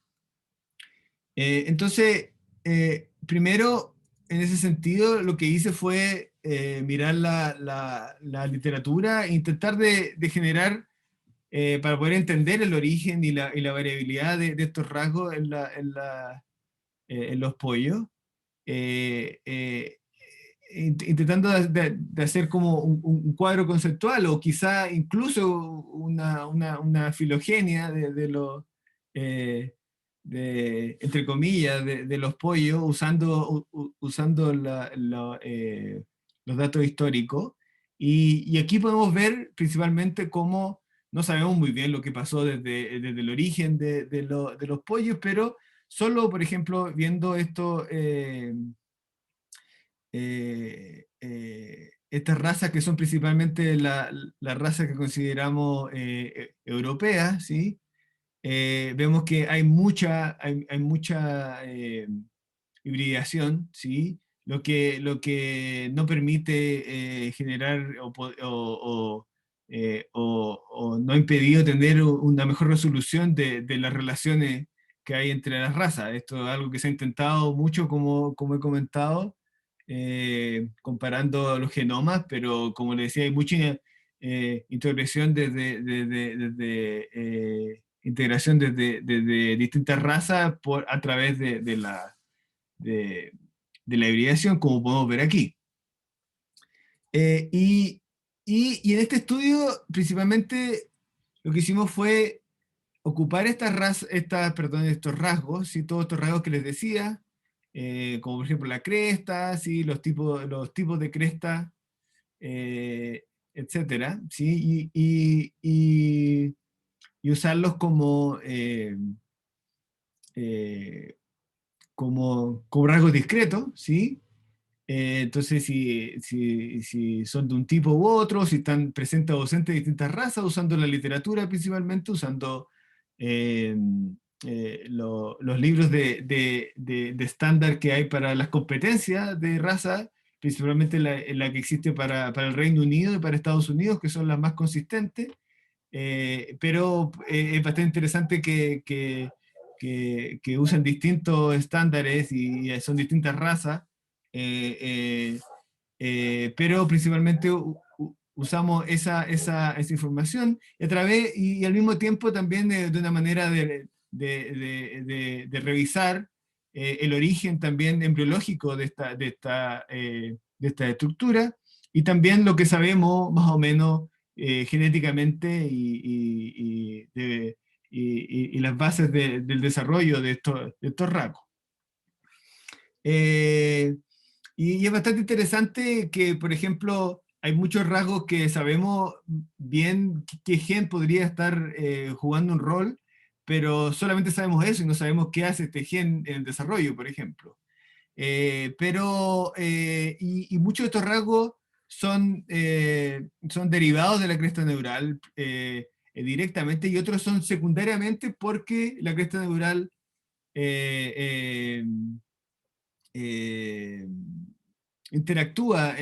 Entonces, primero, en ese sentido, lo que hice fue mirar la literatura e intentar de generar, para poder entender el origen y la variabilidad de estos rasgos en los pollos, eh, eh, intentando de hacer como un cuadro conceptual o quizá incluso una filogenia de los, eh, entre comillas, de los pollos usando los datos históricos. Y aquí podemos ver principalmente cómo no sabemos muy bien lo que pasó desde el origen de los pollos, pero solo, por ejemplo, viendo esto, estas razas que son principalmente las razas que consideramos europeas, ¿sí? Vemos que hay mucha hibridación, ¿sí? Lo que no permite generar o no ha impedido tener una mejor resolución de las relaciones que hay entre las razas. Esto es algo que se ha intentado mucho, como he comentado, comparando los genomas, pero como le decía, hay mucha introspección integración desde distintas razas a través de, de la hibridación, como podemos ver aquí. Eh, y, y en este estudio, principalmente, lo que hicimos fue ocupar perdón, estos rasgos, ¿sí? Todos estos rasgos que les decía, como por ejemplo la cresta, ¿sí? Los tipos de cresta, eh, etcétera, ¿sí? Y usarlos eh, como rasgos discretos, ¿sí? Entonces, si son de un tipo u otro, si están presentes o ausentes de distintas razas, usando la literatura principalmente, usando eh, los libros de estándar que hay para las competencias de raza, principalmente la que existe para el Reino Unido y para Estados Unidos, que son las más consistentes. Pero es bastante interesante que usen distintos estándares y son distintas razas, eh, eh, pero principalmente usamos esa información y, y al mismo tiempo también de una manera de revisar el origen también embriológico de esta estructura y también lo que sabemos más o menos genéticamente y las bases del desarrollo de estos rasgos. Y es bastante interesante que, por ejemplo, hay muchos rasgos que sabemos bien qué gen podría estar jugando un rol, pero solamente sabemos eso y no sabemos qué hace este gen en el desarrollo, por ejemplo. Y muchos de estos rasgos son derivados de la cresta neural directamente y otros son secundariamente porque la cresta neural eh, eh, eh, interactúa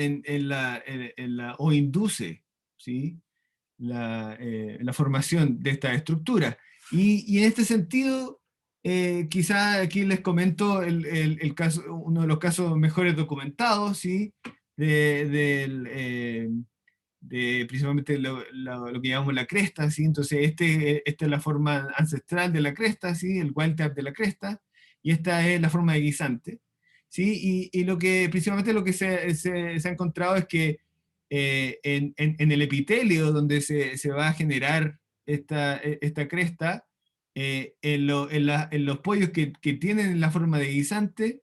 o induce, ¿sí? La formación de esta estructura. Y en este sentido, quizá aquí les comento el caso, uno de los casos mejores documentados, ¿sí? Principalmente lo que llamamos la cresta, ¿sí? Entonces, esta es la forma ancestral de la cresta, ¿sí? El wild type de la cresta, y esta es la forma de guisante, ¿sí? Y principalmente lo que se ha encontrado es que en el epitelio donde se va a generar esta cresta, en los pollos que tienen la forma de guisante,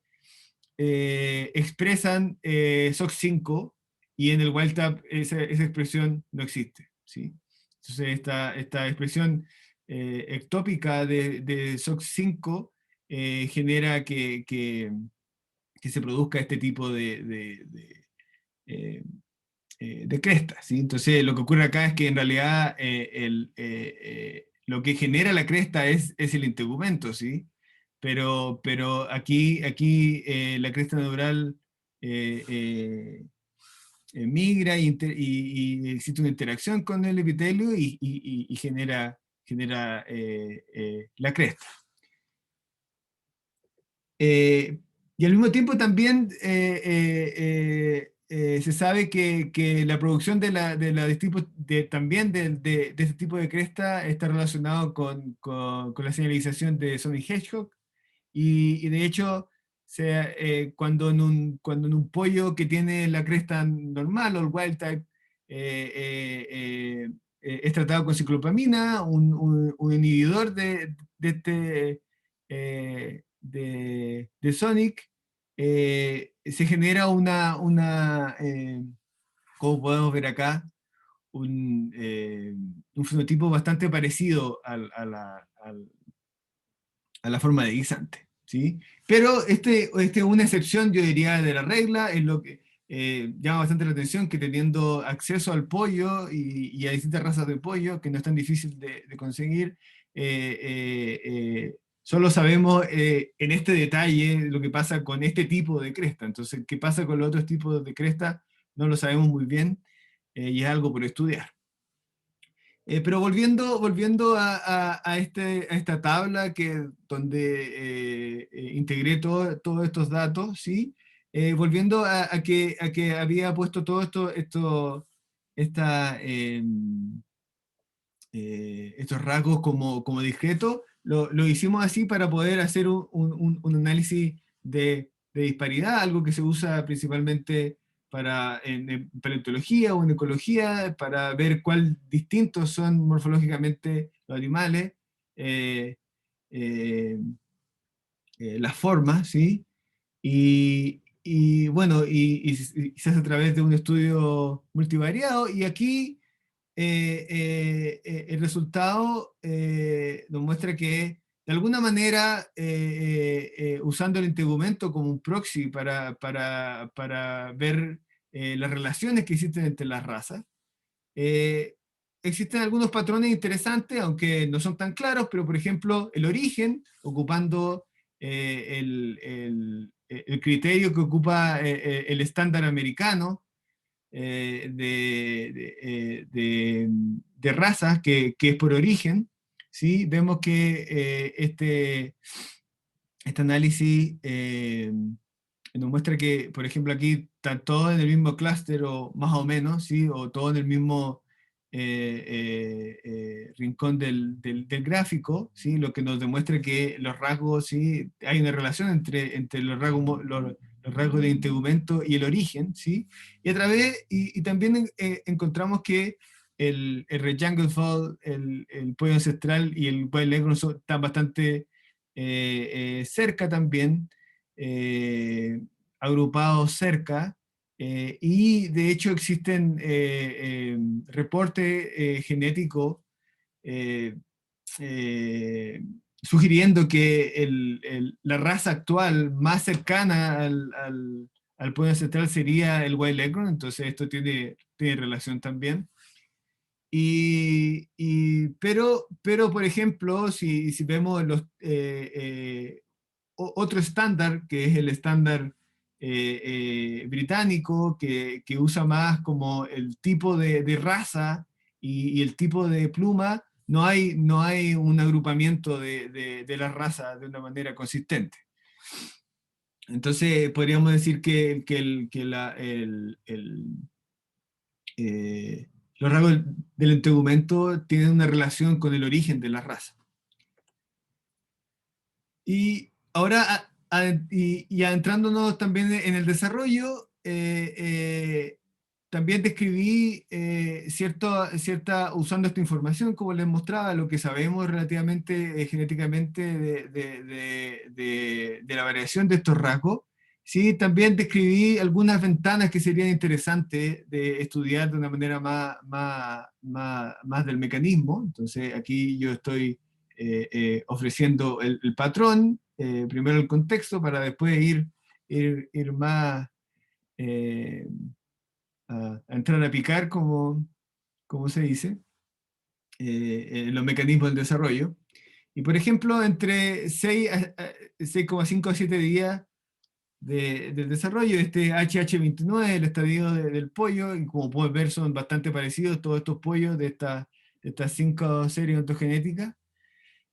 expresan SOX5 y en el wild type esa expresión no existe, ¿sí? Entonces esta expresión ectópica de SOX5 genera que se produzca este tipo eh, de cresta, ¿sí? Entonces lo que ocurre acá es que en realidad lo que genera la cresta es el integumento, ¿sí? Pero aquí la cresta neural eh, eh, migra y existe una interacción con el epitelio y genera la cresta. Eh, y al mismo tiempo también se sabe que la producción también de este tipo de cresta está relacionado con la señalización de Sonic Hedgehog y de hecho cuando en un pollo que tiene la cresta normal o el wild type es tratado con ciclopamina, un inhibidor de Sonic, se genera como podemos ver acá, un fenotipo bastante parecido a la forma de guisante, ¿sí? Pero este es una excepción, yo diría, de la regla, es lo que llama bastante la atención, que teniendo acceso al pollo y a distintas razas de pollo, que no es tan difícil de conseguir, solo sabemos en este detalle lo que pasa con este tipo de cresta. Entonces, ¿qué pasa con los otros tipos de cresta? No lo sabemos muy bien y es algo por estudiar. Pero volviendo a esta tabla donde integré todos estos datos, ¿sí? Volviendo a que había puesto todo esta, estos rasgos como discretos, lo hicimos así para poder hacer un análisis de disparidad, algo que se usa principalmente en paleontología o en ecología, para ver cuál distintos son morfológicamente los animales, eh, eh, las formas, ¿sí? Y bueno, y se hace a través de un estudio multivariado, y aquí el resultado nos muestra que de alguna manera, usando el integumento como un proxy para ver las relaciones que existen entre las razas, eh, existen algunos patrones interesantes, aunque no son tan claros, pero por ejemplo, el origen, ocupando el criterio que ocupa el estándar americano, de razas, que es por origen, ¿sí? Vemos que este análisis nos muestra que, por ejemplo, aquí están todos en el mismo clúster, o más o menos, ¿sí? O todos en el mismo rincón del gráfico, ¿sí? Lo que nos demuestra que los rasgos, ¿sí? Hay una relación entre los rasgos de integumento y el origen, ¿sí? Y también encontramos que el Rectangle Fall, el pollo ancestral y el Wild Leghorn están bastante cerca también, agrupados cerca, y de hecho existen reportes genéticos eh, eh, sugiriendo que la raza actual más cercana al pollo ancestral sería el Wild Leghorn, entonces esto tiene relación también. Pero, por ejemplo, si vemos otro estándar, que es el estándar británico, que usa más como el tipo de raza y el tipo de pluma, no hay un agrupamiento de la raza de una manera consistente. Entonces, podríamos decir eh, los rasgos del integumento tienen una relación con el origen de la raza. Y ahora, y adentrándonos también en el desarrollo, también describí usando esta información, como les mostraba, lo que sabemos relativamente genéticamente de la variación de estos rasgos. Sí, también describí algunas ventanas que serían interesantes de estudiar de una manera más del mecanismo. Entonces, aquí yo estoy ofreciendo el patrón, primero el contexto, para después ir más, eh, a entrar a picar, como se dice, en los mecanismos del desarrollo. Y por ejemplo, entre 6,5 a 7 días del desarrollo, este HH29, el estadio del pollo, y como puedes ver son bastante parecidos todos estos pollos de estas 5 series ontogenéticas.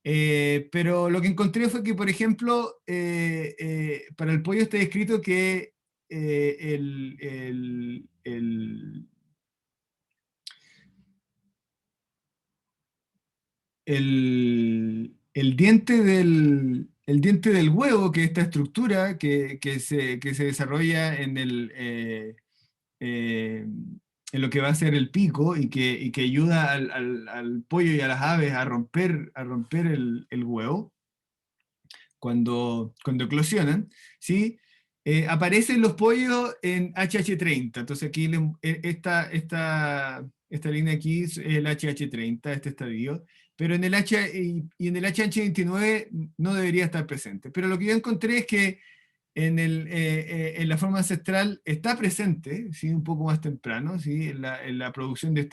Pero lo que encontré fue que, por ejemplo, para el pollo está descrito que el diente del huevo, que es esta estructura que se desarrolla eh, en lo que va a ser el pico y que ayuda al pollo y a las aves a romper el huevo cuando eclosionan, ¿sí? Aparecen los pollos en HH30. Entonces aquí esta línea aquí es el HH30, este estadio, pero y en el HH29 no debería estar presente. Pero lo que yo encontré es que en la forma ancestral está presente, ¿sí? Un poco más temprano, ¿sí? En la producción de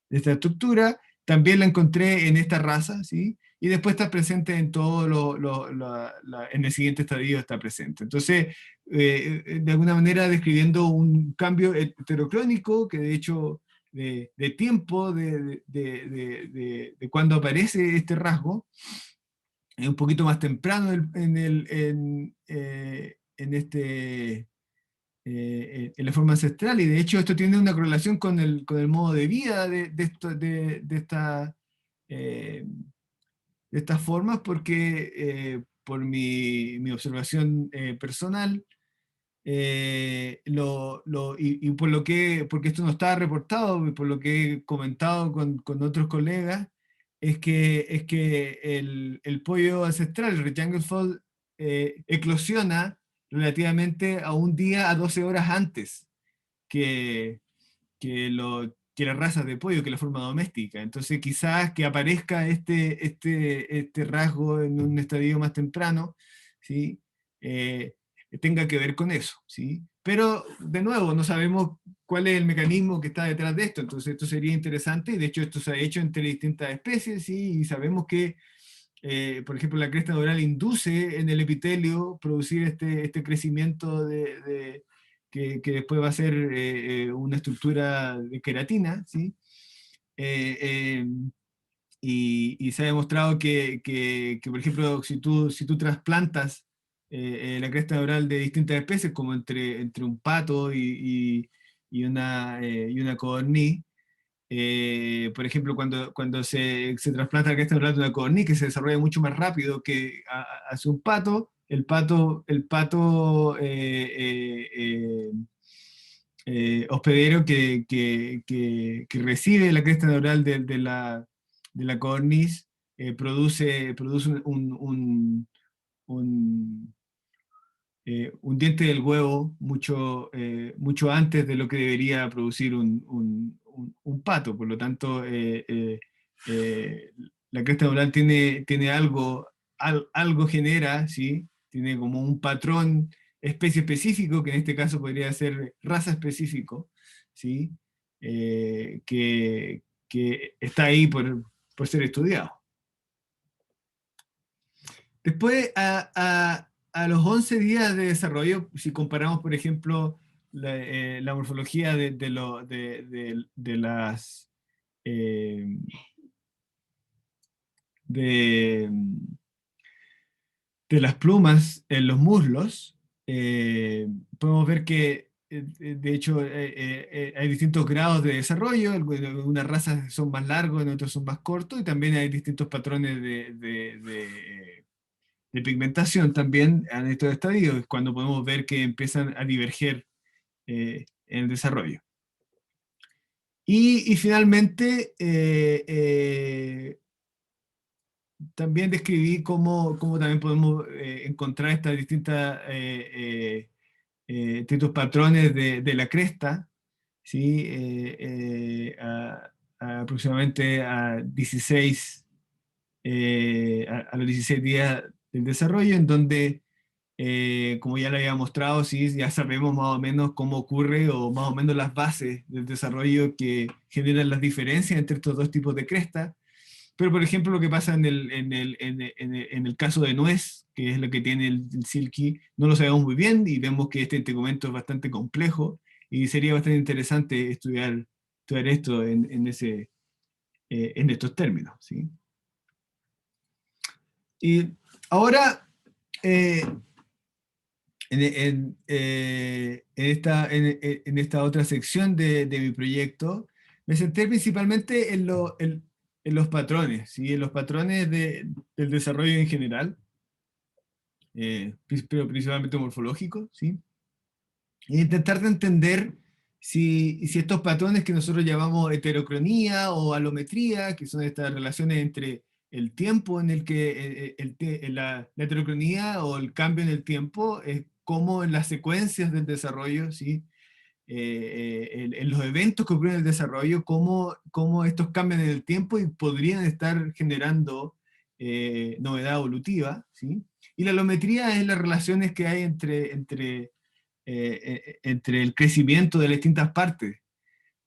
esta estructura. También la encontré en esta raza, ¿sí? Y después está presente en todo en el siguiente estadio está presente. Entonces, de alguna manera describiendo un cambio heterocrónico que de hecho de tiempo de cuando aparece este rasgo, un poquito más temprano en la forma ancestral, y de hecho esto tiene una correlación con el modo de vida eh, de estas formas, porque por mi observación personal, y porque esto no está reportado, y por lo que he comentado con otros colegas, es que el pollo ancestral, el Rectangle Fold, eclosiona relativamente a un día a 12 horas antes que, que las razas de pollo, que la forma doméstica. Entonces quizás que aparezca este rasgo en un estadio más temprano, ¿sí? Eh, tenga que ver con eso, ¿sí? Pero, de nuevo, no sabemos cuál es el mecanismo que está detrás de esto, entonces esto sería interesante, y de hecho esto se ha hecho entre distintas especies, ¿sí? Y sabemos que, por ejemplo, la cresta dorsal induce en el epitelio producir este crecimiento que después va a ser una estructura de queratina, ¿sí? Eh, eh, y se ha demostrado por ejemplo, si tú trasplantas la cresta oral de distintas especies, como entre un pato y una codorniz, por ejemplo, cuando se trasplanta la cresta oral de una codorniz, que se desarrolla mucho más rápido que hace un pato, el pato hospedero que recibe la cresta oral de la codorniz, produce un, un diente del huevo mucho antes de lo que debería producir un pato. Por lo tanto, eh, la cresta oral tiene algo genera, ¿sí? Tiene como un patrón especie específico, que en este caso podría ser raza específico, ¿sí? Que está ahí por ser estudiado. Después, a los 11 días de desarrollo, si comparamos, por ejemplo, la morfología de eh, de, de las plumas en los muslos, podemos ver que, de hecho, hay distintos grados de desarrollo. Algunas razas son más largos, en otras son más cortos, y también hay distintos patrones de pigmentación también en estos estadios, cuando podemos ver que empiezan a diverger en el desarrollo. Y finalmente, también describí cómo también podemos encontrar estas distintos patrones de la cresta, ¿sí? Aproximadamente a los 16 días del desarrollo, en donde como ya le había mostrado, sí, ya sabemos más o menos cómo ocurre o más o menos las bases del desarrollo que generan las diferencias entre estos dos tipos de crestas. Pero, por ejemplo, lo que pasa en el caso de nuez, que es lo que tiene el Silky, no lo sabemos muy bien y vemos que este tegumento es bastante complejo y sería bastante interesante estudiar esto en estos términos, ¿sí? Y ahora, eh, en esta otra sección de mi proyecto, me centré principalmente en los patrones, ¿sí? En los patrones del desarrollo en general, pero principalmente morfológico, ¿sí? E intentar de entender si estos patrones que nosotros llamamos heterocronía o alometría, que son estas relaciones entre el tiempo en el que la heterocronía o el cambio en el tiempo, es como en las secuencias del desarrollo, ¿sí? En los eventos que ocurren en el desarrollo, cómo estos cambian en el tiempo y podrían estar generando novedad evolutiva, ¿sí? Y la alometría es las relaciones que hay entre el crecimiento de las distintas partes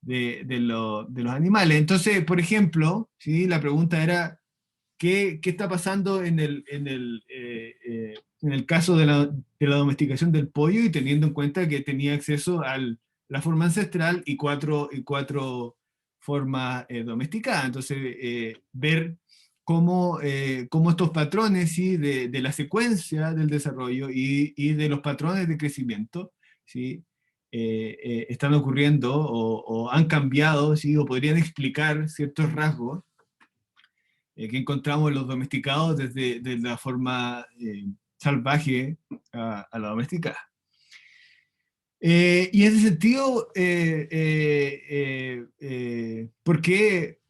de los animales. Entonces, por ejemplo, ¿sí? La pregunta era, ¿qué está pasando en el caso de la domesticación del pollo y teniendo en cuenta que tenía acceso a la forma ancestral y cuatro formas domesticadas? Entonces, ver cómo estos patrones, ¿sí? de la secuencia del desarrollo y de los patrones de crecimiento, ¿sí? Están ocurriendo o han cambiado, ¿sí? O podrían explicar ciertos rasgos que encontramos en los domesticados desde la forma salvaje a la domesticada. Y en ese sentido, ¿por qué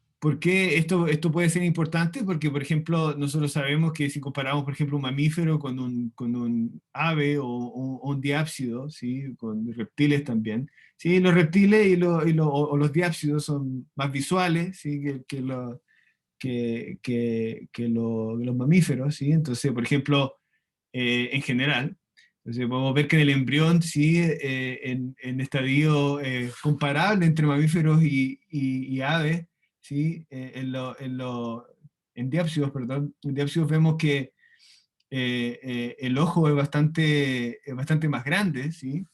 esto puede ser importante? Porque, por ejemplo, nosotros sabemos que si comparamos, por ejemplo, un mamífero con un ave o un diápsido, ¿sí? Con reptiles también, ¿sí? Los reptiles o los diápsidos son más visuales, ¿sí? que los mamíferos, ¿sí? Entonces, por ejemplo, en general, entonces podemos ver que en el embrión, sí, en estadio comparable entre mamíferos y aves, ¿sí? En diápsidos, perdón, en diápsidos vemos que el ojo es bastante más grande, ¿sí?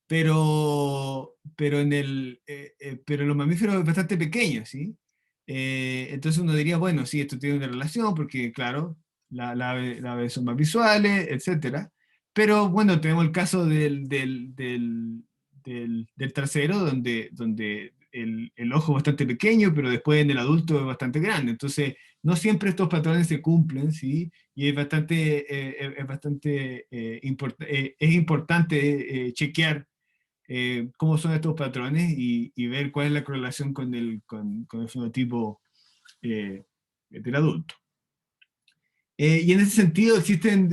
Pero en los mamíferos es bastante pequeño, ¿sí? Entonces uno diría, bueno, sí, esto tiene una relación porque, claro, la ave son más visuales, etcétera. Pero bueno, tenemos el caso del trasero, donde el ojo es bastante pequeño, pero después en el adulto es bastante grande. Entonces, no siempre estos patrones se cumplen, ¿sí? Y es importante chequear cómo son estos patrones y ver cuál es la correlación con el fenotipo del adulto. Y en ese sentido existen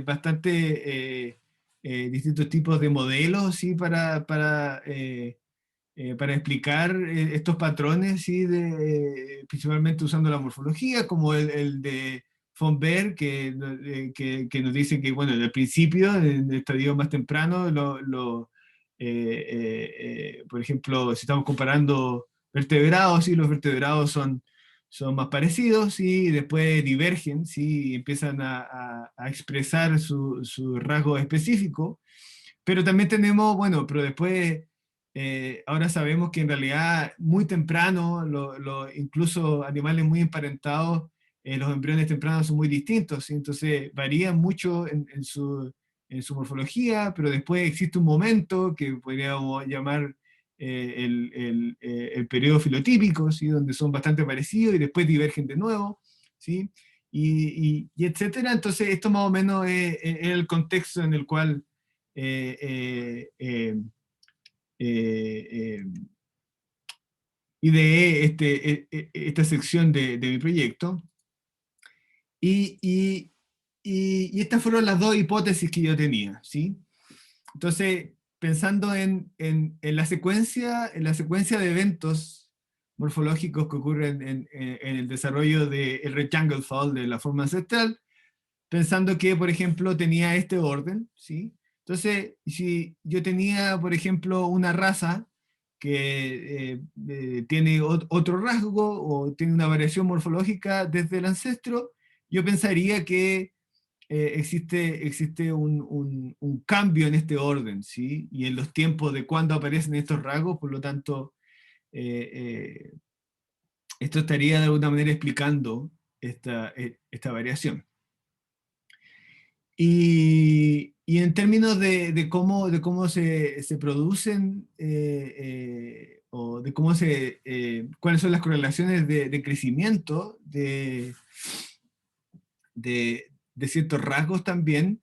bastante distintos tipos de modelos, ¿sí? Para explicar estos patrones, ¿sí? Principalmente usando la morfología, como el de von Baer, que nos dice que, bueno, al principio, en el estadio más temprano, por ejemplo, si estamos comparando vertebrados, ¿sí? Los vertebrados son más parecidos, ¿sí? Y después divergen, ¿sí? Y empiezan a expresar su rasgo específico. Pero también tenemos, bueno, pero después, ahora sabemos que en realidad muy temprano, incluso animales muy emparentados, los embriones tempranos son muy distintos, ¿sí? Entonces varían mucho en su morfología, pero después existe un momento que podríamos llamar el periodo filotípico, ¿sí? Donde son bastante parecidos y después divergen de nuevo, ¿sí? Y etcétera. Entonces esto más o menos es el contexto en el cual eh, eh, eh, eh, ideé esta sección de mi proyecto. Y, y- y estas fueron las dos hipótesis que yo tenía, ¿sí? Entonces, pensando en la secuencia de eventos morfológicos que ocurren en el desarrollo del rectangle fall de la forma ancestral, pensando que, por ejemplo, tenía este orden, ¿sí? Entonces, si yo tenía, por ejemplo, una raza que tiene otro rasgo o tiene una variación morfológica desde el ancestro, yo pensaría que existe un cambio en este orden, ¿sí? Y en los tiempos de cuándo aparecen estos rasgos, por lo tanto, eh, eh, esto estaría de alguna manera explicando esta variación. Y en términos de cómo se producen o de cómo cuáles son las correlaciones de crecimiento de ciertos rasgos también,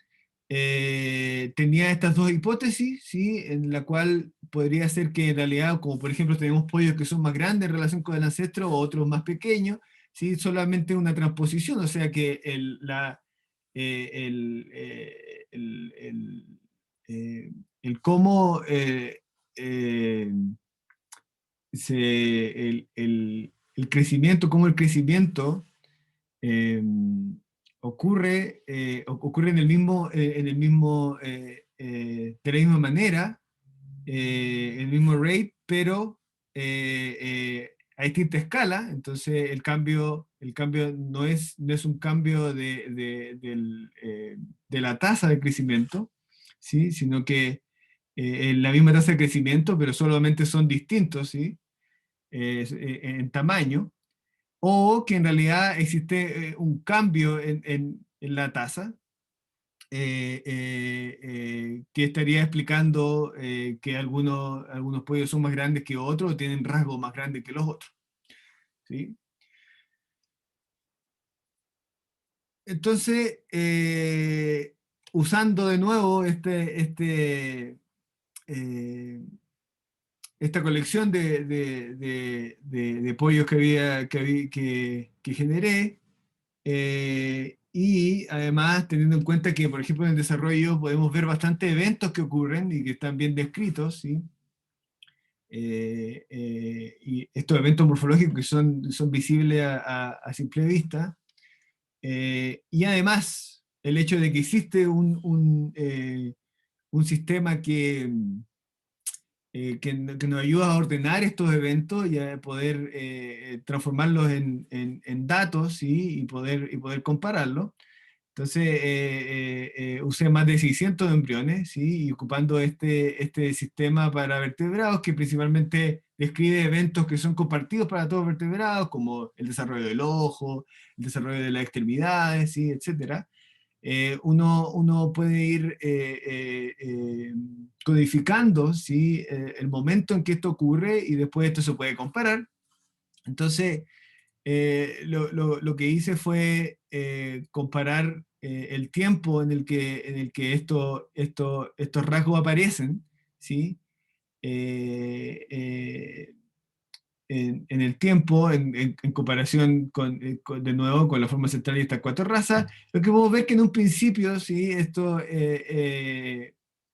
tenía estas dos hipótesis, ¿sí? En la cual podría ser que en realidad, como por ejemplo tenemos pollos que son más grandes en relación con el ancestro o otros más pequeños, ¿sí? Solamente una transposición, o sea que el cómo eh, el crecimiento, cómo el crecimiento eh, ocurre en el mismo de la misma manera, el mismo rate, pero a distinta escala. Entonces el cambio no es un cambio de la tasa de crecimiento, ¿sí? Sino que es la misma tasa de crecimiento, pero solamente son distintos, ¿sí? En tamaño, o que en realidad existe un cambio en la tasa, que estaría explicando que algunos pollos son más grandes que otros o tienen rasgos más grandes que los otros, ¿sí? Entonces, usando de nuevo eh, esta colección de pollos que generé, y además teniendo en cuenta que, por ejemplo, en el desarrollo podemos ver bastantes eventos que ocurren y que están bien descritos, ¿sí? Y estos eventos morfológicos que son visibles a simple vista. Y además, el hecho de que existe un sistema que nos ayuda a ordenar estos eventos y a poder transformarlos en datos, ¿sí? Y poder compararlos. Entonces, usé más de 600 embriones, ¿sí? Y ocupando este sistema para vertebrados que principalmente describe eventos que son compartidos para todos los vertebrados, como el desarrollo del ojo, el desarrollo de las extremidades, ¿sí? Etcétera. Uno puede ir codificando, ¿sí? El momento en que esto ocurre y después esto se puede comparar. Entonces, lo que hice fue comparar el tiempo en el que estos rasgos aparecen, ¿sí? Eh, eh, en el tiempo, en comparación de nuevo con la forma central y estas cuatro razas, lo que podemos ver que en un principio, ¿sí?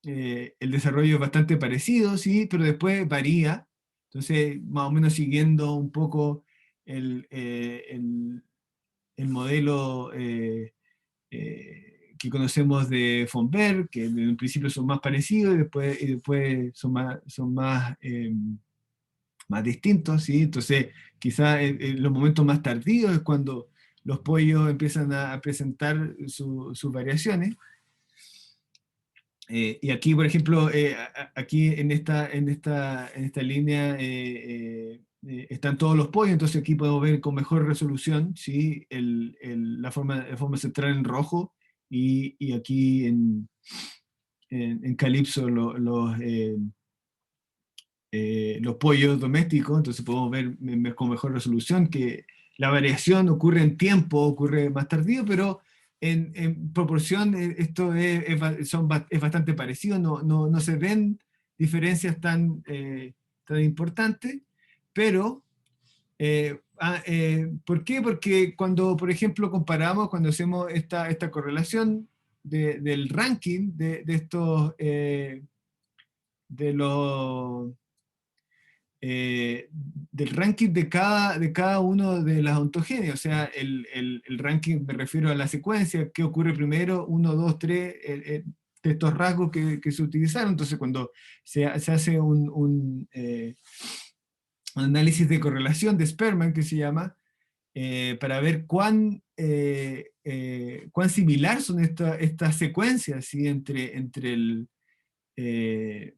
El desarrollo es bastante parecido, ¿sí? Pero después varía, entonces más o menos siguiendo un poco el, eh, el- el modelo que conocemos de von Berg, que en un principio son más parecidos y después son más distintos, ¿sí? Entonces, quizá en los momentos más tardíos es cuando los pollos empiezan a presentar sus variaciones. Y aquí, por ejemplo, aquí en esta línea están todos los pollos, entonces aquí podemos ver con mejor resolución, ¿sí? La forma central en rojo y aquí en Calypso los pollos domésticos, entonces podemos ver con mejor resolución que la variación ocurre en tiempo, ocurre más tardío, pero en proporción esto es bastante parecido, no se ven diferencias tan importantes, pero ¿por qué? Porque cuando, por ejemplo, comparamos, cuando hacemos esta correlación del ranking de estos, de los del ranking de cada uno de las ontogenias, o sea, el ranking me refiero a la secuencia, qué ocurre primero, uno, dos, tres, de estos rasgos que se utilizaron. Entonces, cuando se hace un análisis de correlación de Spearman, que se llama, para ver cuán similar son estas secuencias, ¿sí? Eh,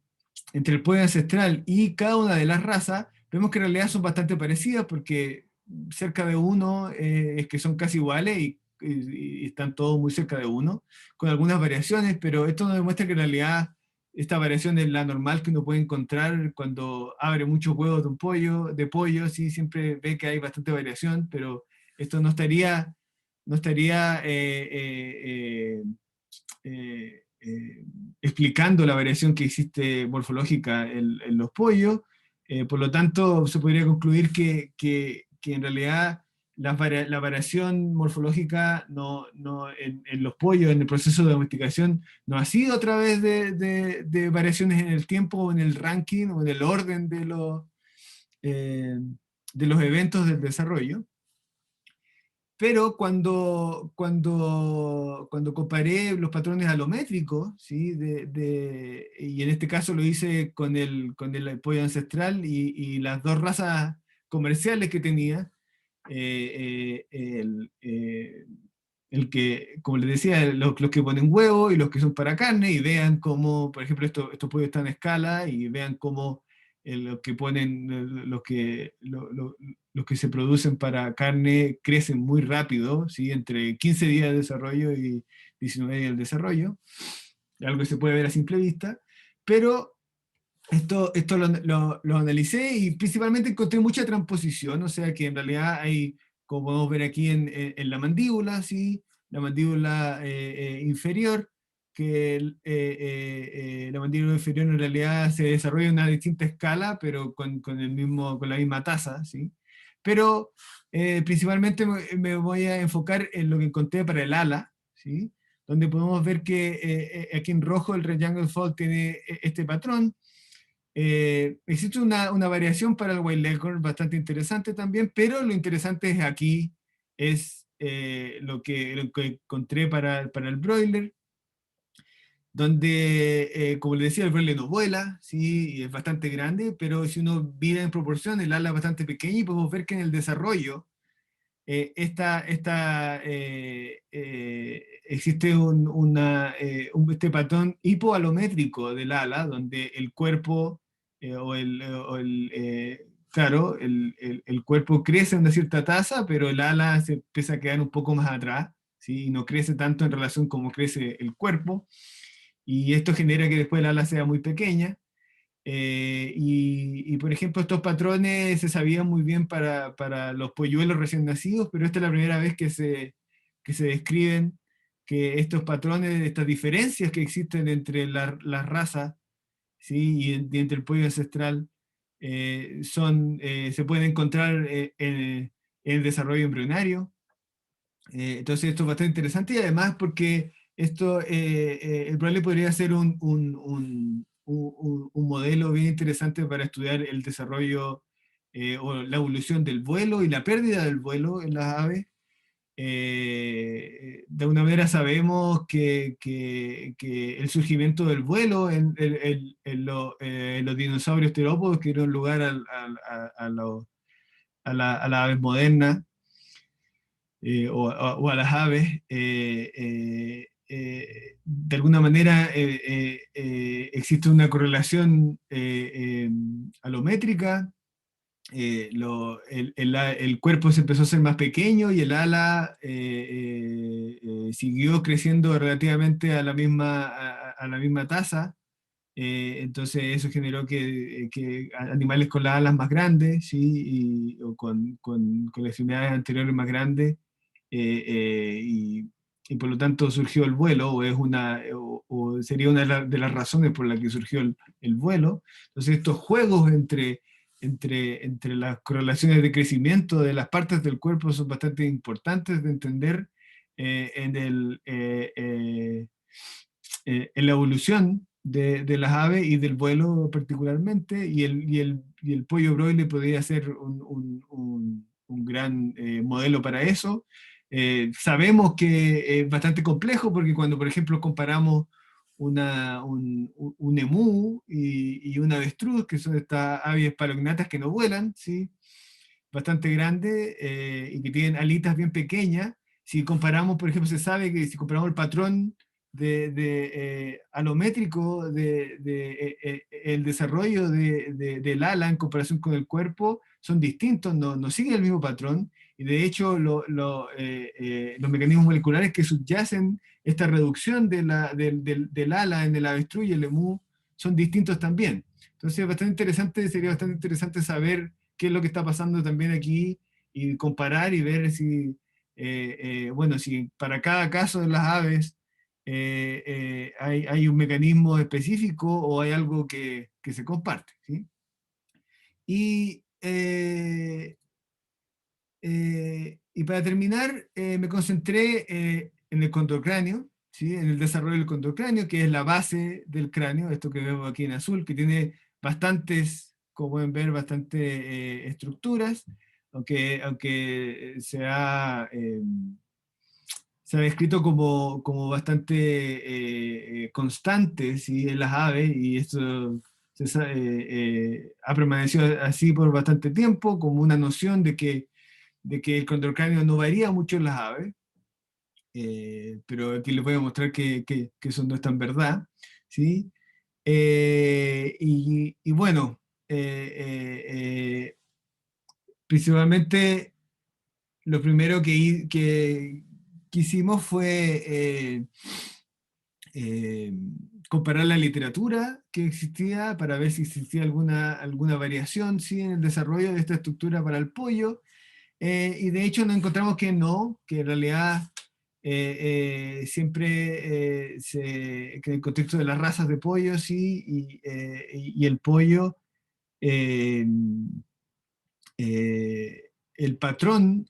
entre el pueblo ancestral y cada una de las razas, vemos que en realidad son bastante parecidas porque cerca de uno es que son casi iguales y están todos muy cerca de uno, con algunas variaciones, pero esto nos demuestra que en realidad esta variación es la normal que uno puede encontrar cuando abre muchos huevos de pollo, sí, siempre ve que hay bastante variación, pero esto no estaría explicando la variación que existe morfológica en los pollos. Por lo tanto, se podría concluir que en realidad la variación morfológica en los pollos, en el proceso de domesticación, no ha sido a través de variaciones en el tiempo o en el ranking o en el orden eh, de los eventos del desarrollo. Pero cuando comparé los patrones alométricos, ¿sí? Y en este caso lo hice con el pollo ancestral y las dos razas comerciales que tenía, el que, como les decía, los que ponen huevo y los que son para carne, y vean cómo, por ejemplo, estos pollos están a escala, y vean cómo los que ponen, los que se producen para carne crecen muy rápido, ¿sí? Entre 15 días de desarrollo y 19 días de desarrollo, algo que se puede ver a simple vista, pero esto lo analicé y principalmente encontré mucha transposición, o sea que en realidad hay, como podemos ver aquí en la mandíbula, ¿sí? La mandíbula inferior, que la mandíbula inferior en realidad se desarrolla en una distinta escala, pero con la misma tasa, ¿sí? Pero principalmente me voy a enfocar en lo que encontré para el ala, ¿sí? Donde podemos ver que aquí en rojo el Rectangle Fold tiene este patrón. Existe una variación para el White Leghorn bastante interesante también, pero lo interesante es aquí, es lo que encontré para el broiler, donde, como les decía, el broiler no vuela, ¿sí? Y es bastante grande, pero si uno mira en proporción, el ala es bastante pequeña y podemos ver que en el desarrollo existe este patrón hipoalométrico del ala, donde el cuerpo, claro, el cuerpo crece a una cierta tasa, pero el ala se empieza a quedar un poco más atrás, ¿sí? Y no crece tanto en relación como crece el cuerpo, y esto genera que después el ala sea muy pequeña. Por ejemplo, estos patrones se sabían muy bien para los polluelos recién nacidos, pero esta es la primera vez que se describen que estos patrones, estas diferencias que existen entre las razas, ¿sí? Y entre el pollo ancestral, se pueden encontrar en el desarrollo embrionario. Entonces esto es bastante interesante, y además porque el problema podría ser un modelo bien interesante para estudiar el desarrollo o la evolución del vuelo y la pérdida del vuelo en las aves. De alguna manera sabemos que el surgimiento del vuelo en los dinosaurios terópodos, que dieron lugar a las aves modernas, o a las aves, de alguna manera existe una correlación alométrica. El cuerpo se empezó a hacer más pequeño y el ala siguió creciendo relativamente a la misma tasa. Entonces eso generó que animales con las alas más grandes, ¿sí? O con extremidades anteriores más grandes, y por lo tanto surgió el vuelo, o sería una de las razones por las que surgió el vuelo. Entonces estos juegos entre las correlaciones de crecimiento de las partes del cuerpo son bastante importantes de entender en la evolución de las aves y del vuelo particularmente, y el pollo broiler podría ser un gran modelo para eso. Sabemos que es bastante complejo porque cuando, por ejemplo, comparamos un emú y un avestruz, que son estas aves palognatas que no vuelan, ¿sí? Bastante grandes y que tienen alitas bien pequeñas. Si comparamos, por ejemplo, se sabe que si comparamos el patrón alométrico el desarrollo del ala en comparación con el cuerpo son distintos, no siguen el mismo patrón, y de hecho los mecanismos moleculares que subyacen esta reducción del ala en el avestruz y el emú son distintos también. Entonces sería bastante interesante saber qué es lo que está pasando también aquí y comparar y ver si, bueno, si para cada caso de las aves hay un mecanismo específico o hay algo que se comparte, ¿sí? Y, y para terminar, me concentré en el condrocráneo, ¿sí? En el desarrollo del condrocráneo, que es la base del cráneo, esto que vemos aquí en azul, que tiene bastantes, como pueden ver, bastantes estructuras, aunque se ha descrito como bastante constante, ¿sí? En las aves, y esto ha permanecido así por bastante tiempo, como una noción de que el condrocráneo no varía mucho en las aves, pero aquí les voy a mostrar que eso no es tan verdad, ¿sí? Y bueno, principalmente lo primero que hicimos fue eh, comparar la literatura que existía para ver si existía alguna variación, ¿sí? En el desarrollo de esta estructura para el pollo. Y de hecho nos encontramos que no, que en realidad siempre que en el contexto de las razas de pollo, sí, y el pollo, eh, eh, el patrón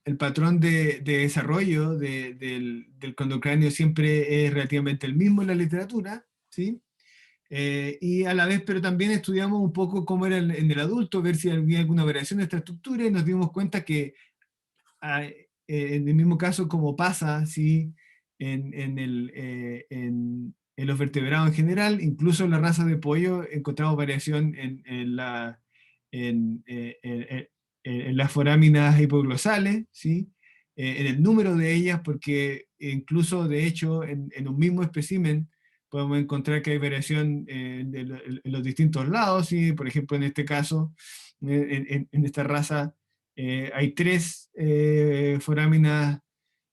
de desarrollo del condocráneo siempre es relativamente el mismo en la literatura, ¿sí? Y a la vez, pero también estudiamos un poco cómo era en el adulto, ver si había alguna variación de esta estructura, y nos dimos cuenta que en el mismo caso como pasa, ¿sí? En los vertebrados en general, incluso en la raza de pollo encontramos variación en, eh, en- en- en las foráminas hipoglosales, ¿sí? En el número de ellas, porque incluso de hecho en un mismo espécimen podemos encontrar que hay variación en los distintos lados, ¿sí? Por ejemplo, en este caso, en esta raza hay tres foráminas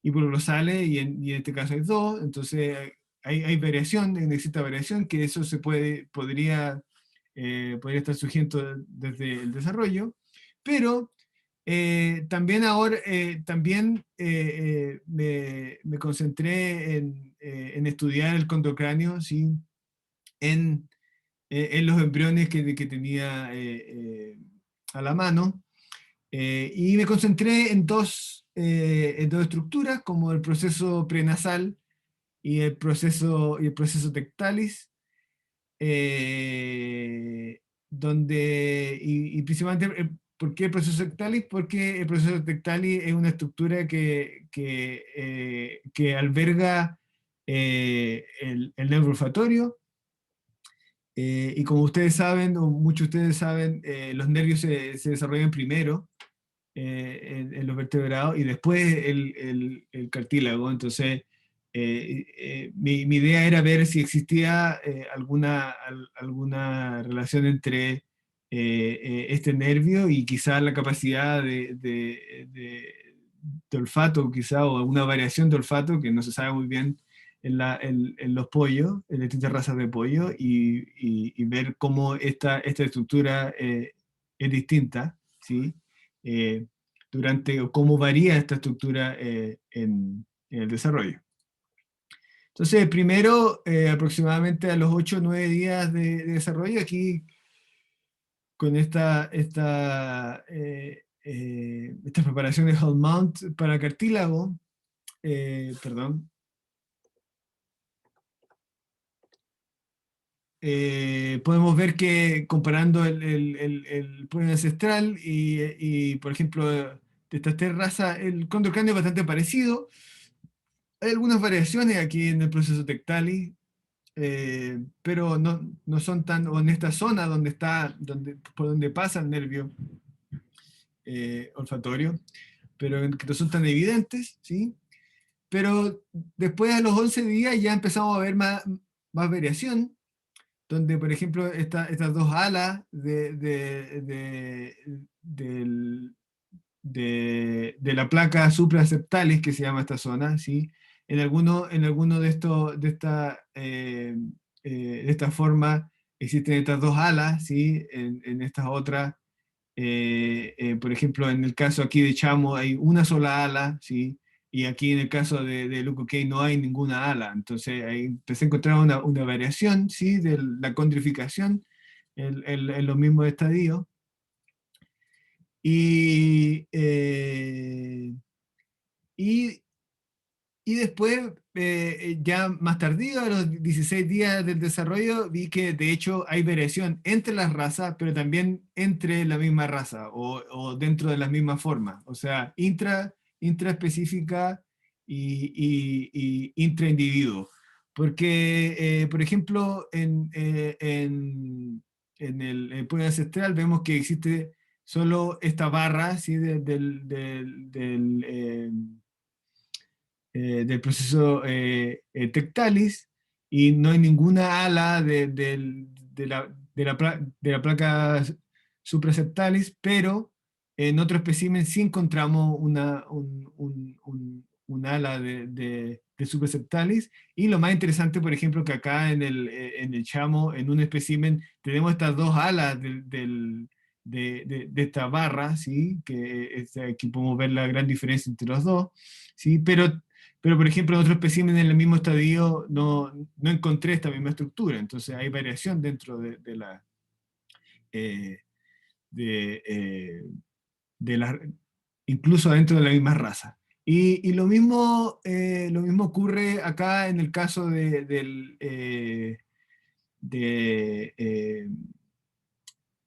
hipoglosales y en este caso hay dos, entonces hay variación, necesita variación, que eso podría estar sujeto desde el desarrollo, pero también ahora me concentré en estudiar el condrocráneo, ¿sí? En los embriones que tenía a la mano. Y me concentré en dos estructuras, como el proceso prenasal y el proceso tectalis, eh, y principalmente, ¿por qué el proceso tectalis? Porque el proceso tectalis es una estructura que alberga el nervio olfatorio, y como ustedes saben, o muchos de ustedes saben, los nervios se desarrollan primero en los vertebrados y después el cartílago. Entonces, mi idea era ver si existía alguna relación entre este nervio y quizás la capacidad de olfato, quizá, o alguna variación de olfato que no se sabe muy bien en los pollos, en distintas razas de pollo, y ver cómo esta estructura es distinta, ¿sí? Eh, o cómo varía esta estructura en el desarrollo. Entonces, primero, aproximadamente a los 8 o 9 días de desarrollo, aquí con esta preparación de Hall Mount para cartílago, perdón, podemos ver que comparando el pueblo ancestral por ejemplo, de estas tres razas, el cóndor cráneo es bastante parecido. Hay algunas variaciones aquí en el proceso Tectalis, pero no son tan, o en esta zona donde está, por donde pasa el nervio olfatorio, pero que no son tan evidentes, ¿sí? Pero después a los 11 días ya empezamos a ver más variación, donde por ejemplo estas dos alas de la placa supraceptalis, que se llama esta zona, ¿sí? En alguno de esta forma existen estas dos alas, ¿sí? En estas otras, por ejemplo, en el caso aquí de Chamo hay una sola ala, ¿sí? Y aquí en el caso de Luco Kay no hay ninguna ala. Entonces ahí empecé a encontrar una variación, ¿sí? De la condrificación en los mismos estadios. Y, y, y después, ya más tardío, a los 16 días del desarrollo, vi que de hecho hay variación entre las razas, pero también entre la misma raza o dentro de las mismas formas. O sea, intraespecífica y intraindividuo. Porque, por ejemplo, en el pueblo ancestral vemos que existe solo esta barra, ¿sí? Del proceso Tectalis, y no hay ninguna ala de la placa supraceptalis, pero en otro espécimen sí encontramos un ala de supraceptalis. Y lo más interesante, por ejemplo, que acá en el chamo, en un espécimen, tenemos estas dos alas de esta barra, ¿sí? Que aquí podemos ver la gran diferencia entre los dos, ¿sí? Pero, por ejemplo, en otro espécimen en el mismo estadio no encontré esta misma estructura. Entonces hay variación dentro de la, eh, de, de la, incluso dentro de la misma raza. Y lo mismo ocurre acá en el caso de,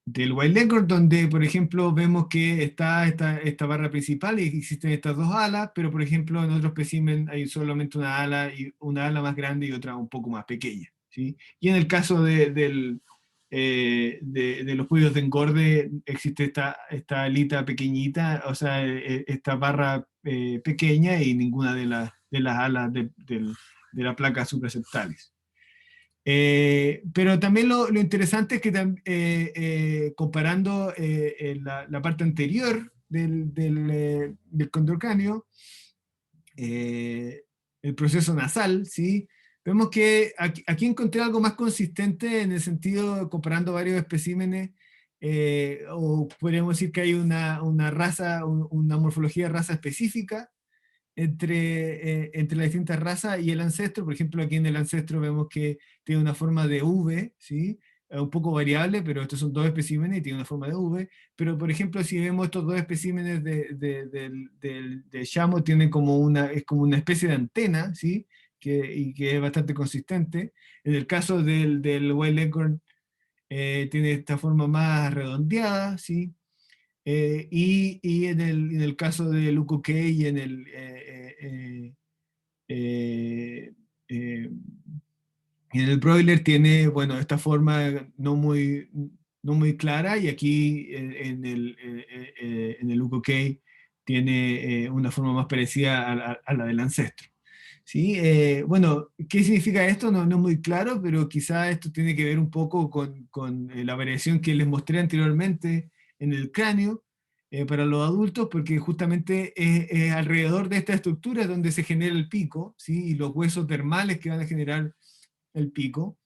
del Wild Leghorn, donde, por ejemplo, vemos que está esta barra principal y existen estas dos alas, pero, por ejemplo, en otro espécimen hay solamente una ala, y una ala más grande y otra un poco más pequeña, ¿sí? Y en el caso de los pollos de engorde existe esta alita pequeñita, o sea, esta barra pequeña, y ninguna de las alas de la placa supraceptalis. Pero también lo interesante es que comparando la parte anterior del condrocráneo, eh, el proceso nasal, ¿sí? Vemos que aquí encontré algo más consistente en el sentido, comparando varios especímenes, o podríamos decir que hay una raza, una morfología de raza específica entre las distintas razas y el ancestro. Por ejemplo, aquí en el ancestro vemos que tiene una forma de V, ¿sí? Un poco variable, pero estos son dos especímenes y tiene una forma de V. Pero, por ejemplo, si vemos estos dos especímenes del Shamo, tienen es como una especie de antena, ¿sí? Y que es bastante consistente. En el caso del Wild Leghorn, tiene esta forma más redondeada, ¿sí? Y en el caso de Luco Kay y eh, eh, en el broiler tiene, bueno, esta forma no muy clara, y aquí en el Luco Kay tiene una forma más parecida a la del ancestro. ¿Sí? Bueno, ¿qué significa esto? No es muy claro, pero quizá esto tiene que ver un poco con la variación que les mostré anteriormente en el cráneo para los adultos, porque justamente es alrededor de esta estructura donde se genera el pico, ¿sí? Y los huesos dermales que van a generar el pico.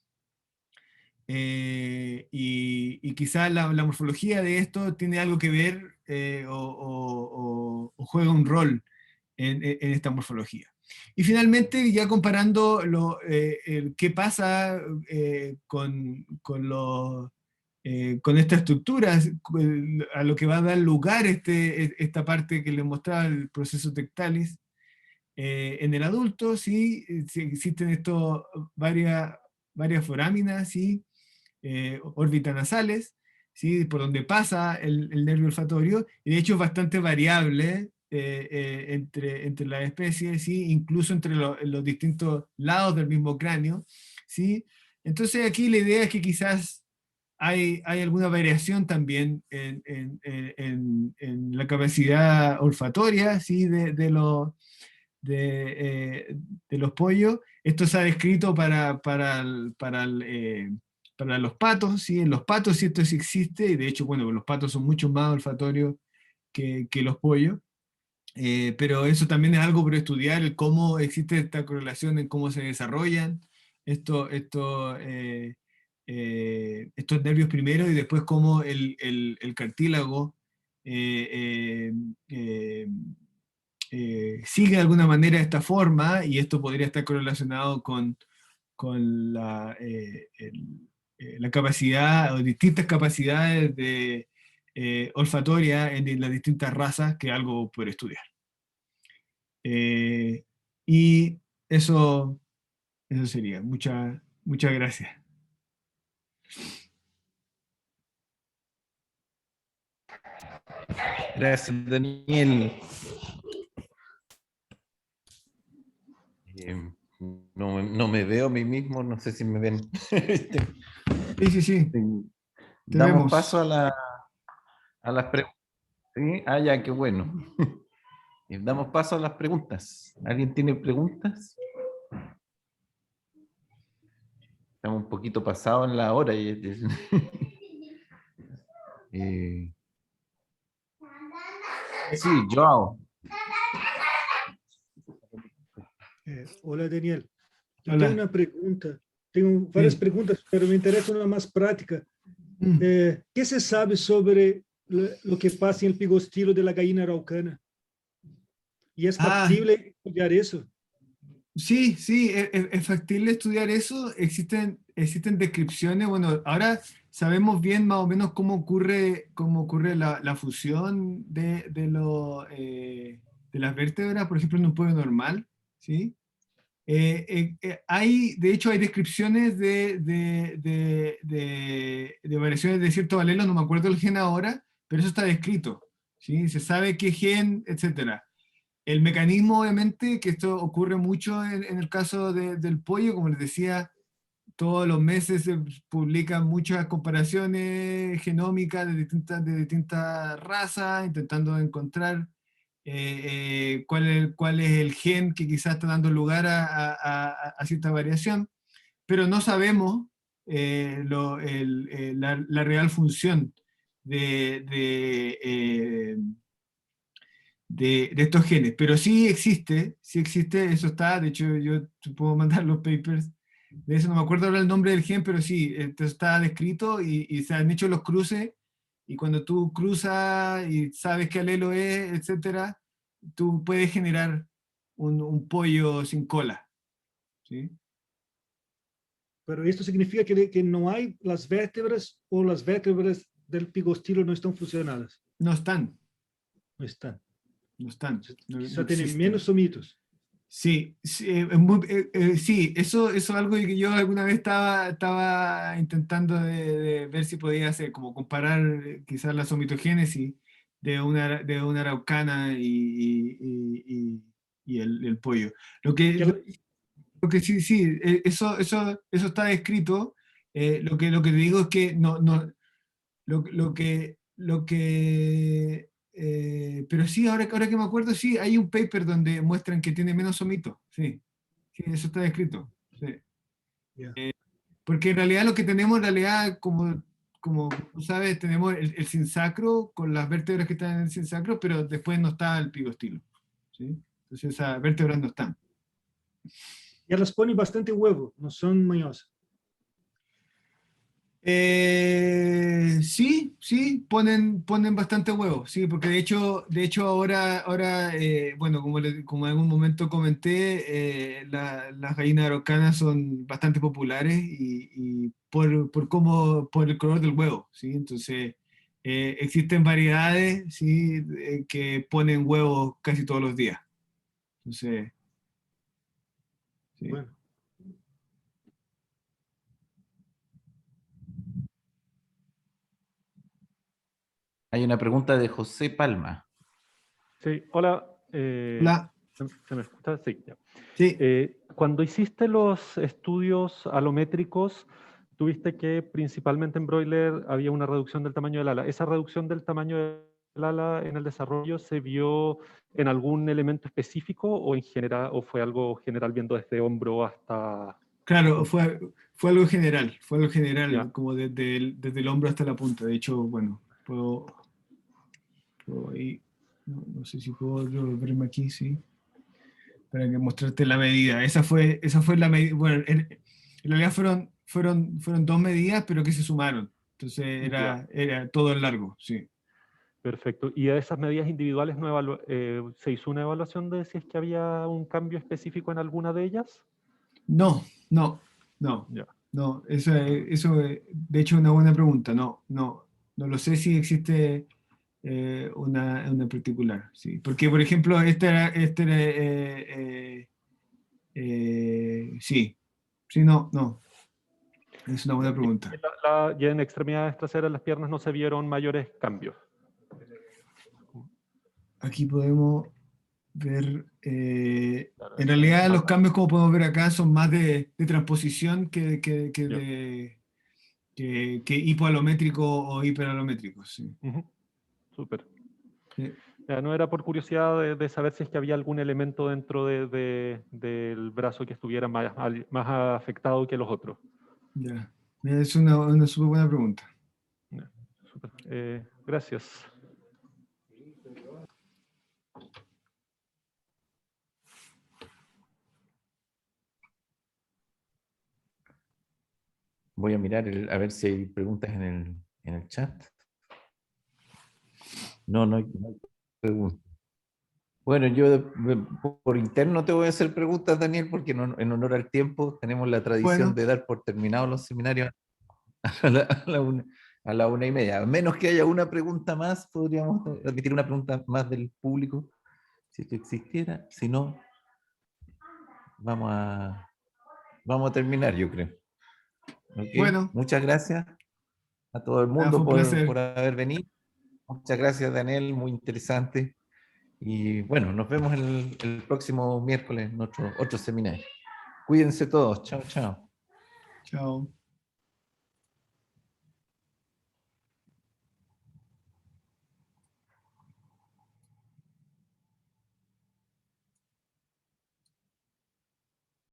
Y quizá la morfología de esto tiene algo que ver, o juega un rol en esta morfología. Y finalmente, ya comparando qué pasa con estas estructuras, a lo que va a dar lugar esta parte que les mostraba, el proceso Tectalis, en el adulto, sí, sí existen varias foráminas, sí, órbitas nasales, ¿sí? Por donde pasa el nervio olfatorio, y de hecho es bastante variable entre las especies, ¿sí? Incluso entre los distintos lados del mismo cráneo, ¿sí? Entonces aquí la idea es que quizás hay alguna variación también en la capacidad olfatoria, ¿sí? De los pollos. Esto se ha descrito para los patos, ¿sí? En los patos sí esto sí existe, y de hecho, bueno, los patos son mucho más olfatorios que los pollos, pero eso también es algo por estudiar, el cómo existe esta correlación en cómo se desarrollan esto, esto, estos nervios primero y después cómo el cartílago eh, eh, sigue de alguna manera esta forma, y esto podría estar correlacionado con la capacidad o distintas capacidades de, olfatoria en las distintas razas, que es algo por estudiar. Eh, y eso sería. Muchas gracias. Gracias, Daniel. Eh, no me veo a mí mismo, no sé si me ven. Sí, sí, sí, te Damos vemos. paso a las preguntas. ¿Sí? Ah, ya, qué bueno. Damos paso a las preguntas. ¿Alguien tiene preguntas? Estamos un poquito pasados en la hora. Eh, sí, Joao. Hola Daniel, yo tengo Hola. una pregunta, tengo varias Sí. preguntas, pero me interesa una más práctica. Mm. ¿Qué se sabe sobre lo que pasa en el pigostilo de la gallina araucana? ¿Y es Ah, factible estudiar eso? sí, sí, es factible estudiar eso. Existen descripciones. Bueno, ahora sabemos bien más o menos cómo ocurre la fusión de las vértebras, por ejemplo, en un pollo normal, ¿sí? De hecho, hay descripciones de variaciones de ciertos alelos, no me acuerdo el gen ahora, pero eso está descrito, ¿sí? Se sabe qué gen, etcétera. El mecanismo, obviamente, que esto ocurre mucho en el caso del pollo, como les decía, todos los meses se publican muchas comparaciones genómicas de distintas razas, intentando encontrar cuál es el gen que quizás está dando lugar a cierta variación, pero no sabemos la real función de, de, eh, de estos genes. Pero sí existe, eso está, de hecho yo te puedo mandar los papers. De eso no me acuerdo ahora el nombre del gen, pero sí, esto está descrito, y se han hecho los cruces, y cuando tú cruzas y sabes qué alelo es, etcétera, tú puedes generar un pollo sin cola, ¿sí? Pero esto significa que no hay las vértebras o las vértebras del pigostilo no están fusionadas. No están, No están. no están, no Quizá tienen menos existen. somitos. Sí, sí, sí, eso es algo que yo alguna vez estaba intentando de ver si podía hacer, como comparar quizás la somitogénesis de una araucana y el pollo. Lo que, Que lo, ela- lo que sí, sí, eso está descrito. Lo que te digo es que no, pero sí, ahora que me acuerdo, sí, hay un paper donde muestran que tiene menos somitos, sí, sí, eso está descrito, sí. Yeah. Porque en realidad lo que tenemos, en realidad, como tú sabes, tenemos el sinsacro con las vértebras que están en el sinsacro, pero después no está el pigostilo, ¿sí? Entonces esas vértebras no están. Y elas ponen bastante huevo, no son mañosas. Sí, sí, ponen bastante huevo, sí, porque de hecho ahora bueno, como en algún momento comenté, las gallinas araucanas son bastante populares, y por el color del huevo, ¿sí? Entonces, existen variedades, ¿sí? Que ponen huevos casi todos los días. Entonces, sí. Bueno, Hay una pregunta de José Palma. Sí, hola. Hola. ¿Se me escucha? Sí, ya. Sí. Cuando hiciste los estudios alométricos, tuviste que principalmente en broiler había una reducción del tamaño del ala. ¿Esa reducción del tamaño del ala en el desarrollo se vio en algún elemento específico o en general, o fue algo general viendo desde hombro hasta... Claro, fue algo general, Ya. como desde el hombro hasta la punta. De hecho, bueno, puedo ahí, no sé si puedo verme aquí, sí, para que mostrarte la medida. Esa fue la medida, bueno, en realidad fueron 2 medidas, pero que se sumaron. Entonces era todo el largo, sí. Perfecto. ¿Y a esas medidas individuales se hizo una evaluación de si es que había un cambio específico en alguna de ellas? No, Ya. eso, de hecho, es una buena pregunta. No lo sé si existe una en particular, sí. Porque, por ejemplo, sí, no, es una buena pregunta. Y en extremidades traseras, las piernas no se vieron mayores cambios. Aquí podemos ver, Claro, en realidad más- los cambios, como podemos ver acá, son más de transposición que hipoalométrico o hiperalométrico, sí. Ujú. Súper. Sí. Ya, no era por curiosidad de saber si es que había algún elemento dentro del brazo que estuviera más afectado que los otros. Ya. Es una súper buena pregunta. Ya, súper. Gracias. Voy a mirar a ver si hay preguntas en el chat. No hay preguntas. Bueno, por interno te voy a hacer preguntas, Daniel, porque en honor al tiempo tenemos la tradición Bueno. de dar por terminados los seminarios a la 1:30. A menos que haya una pregunta más, podríamos admitir una pregunta más del público, si esto existiera. Si no, vamos a terminar, yo creo. ¿Ok? Bueno. Muchas gracias a todo el Fue mundo un por placer. haber venido. Muchas gracias, Daniel, muy interesante. Y bueno, nos vemos el próximo miércoles en otro seminario. Cuídense todos. Chao, chao. Chao.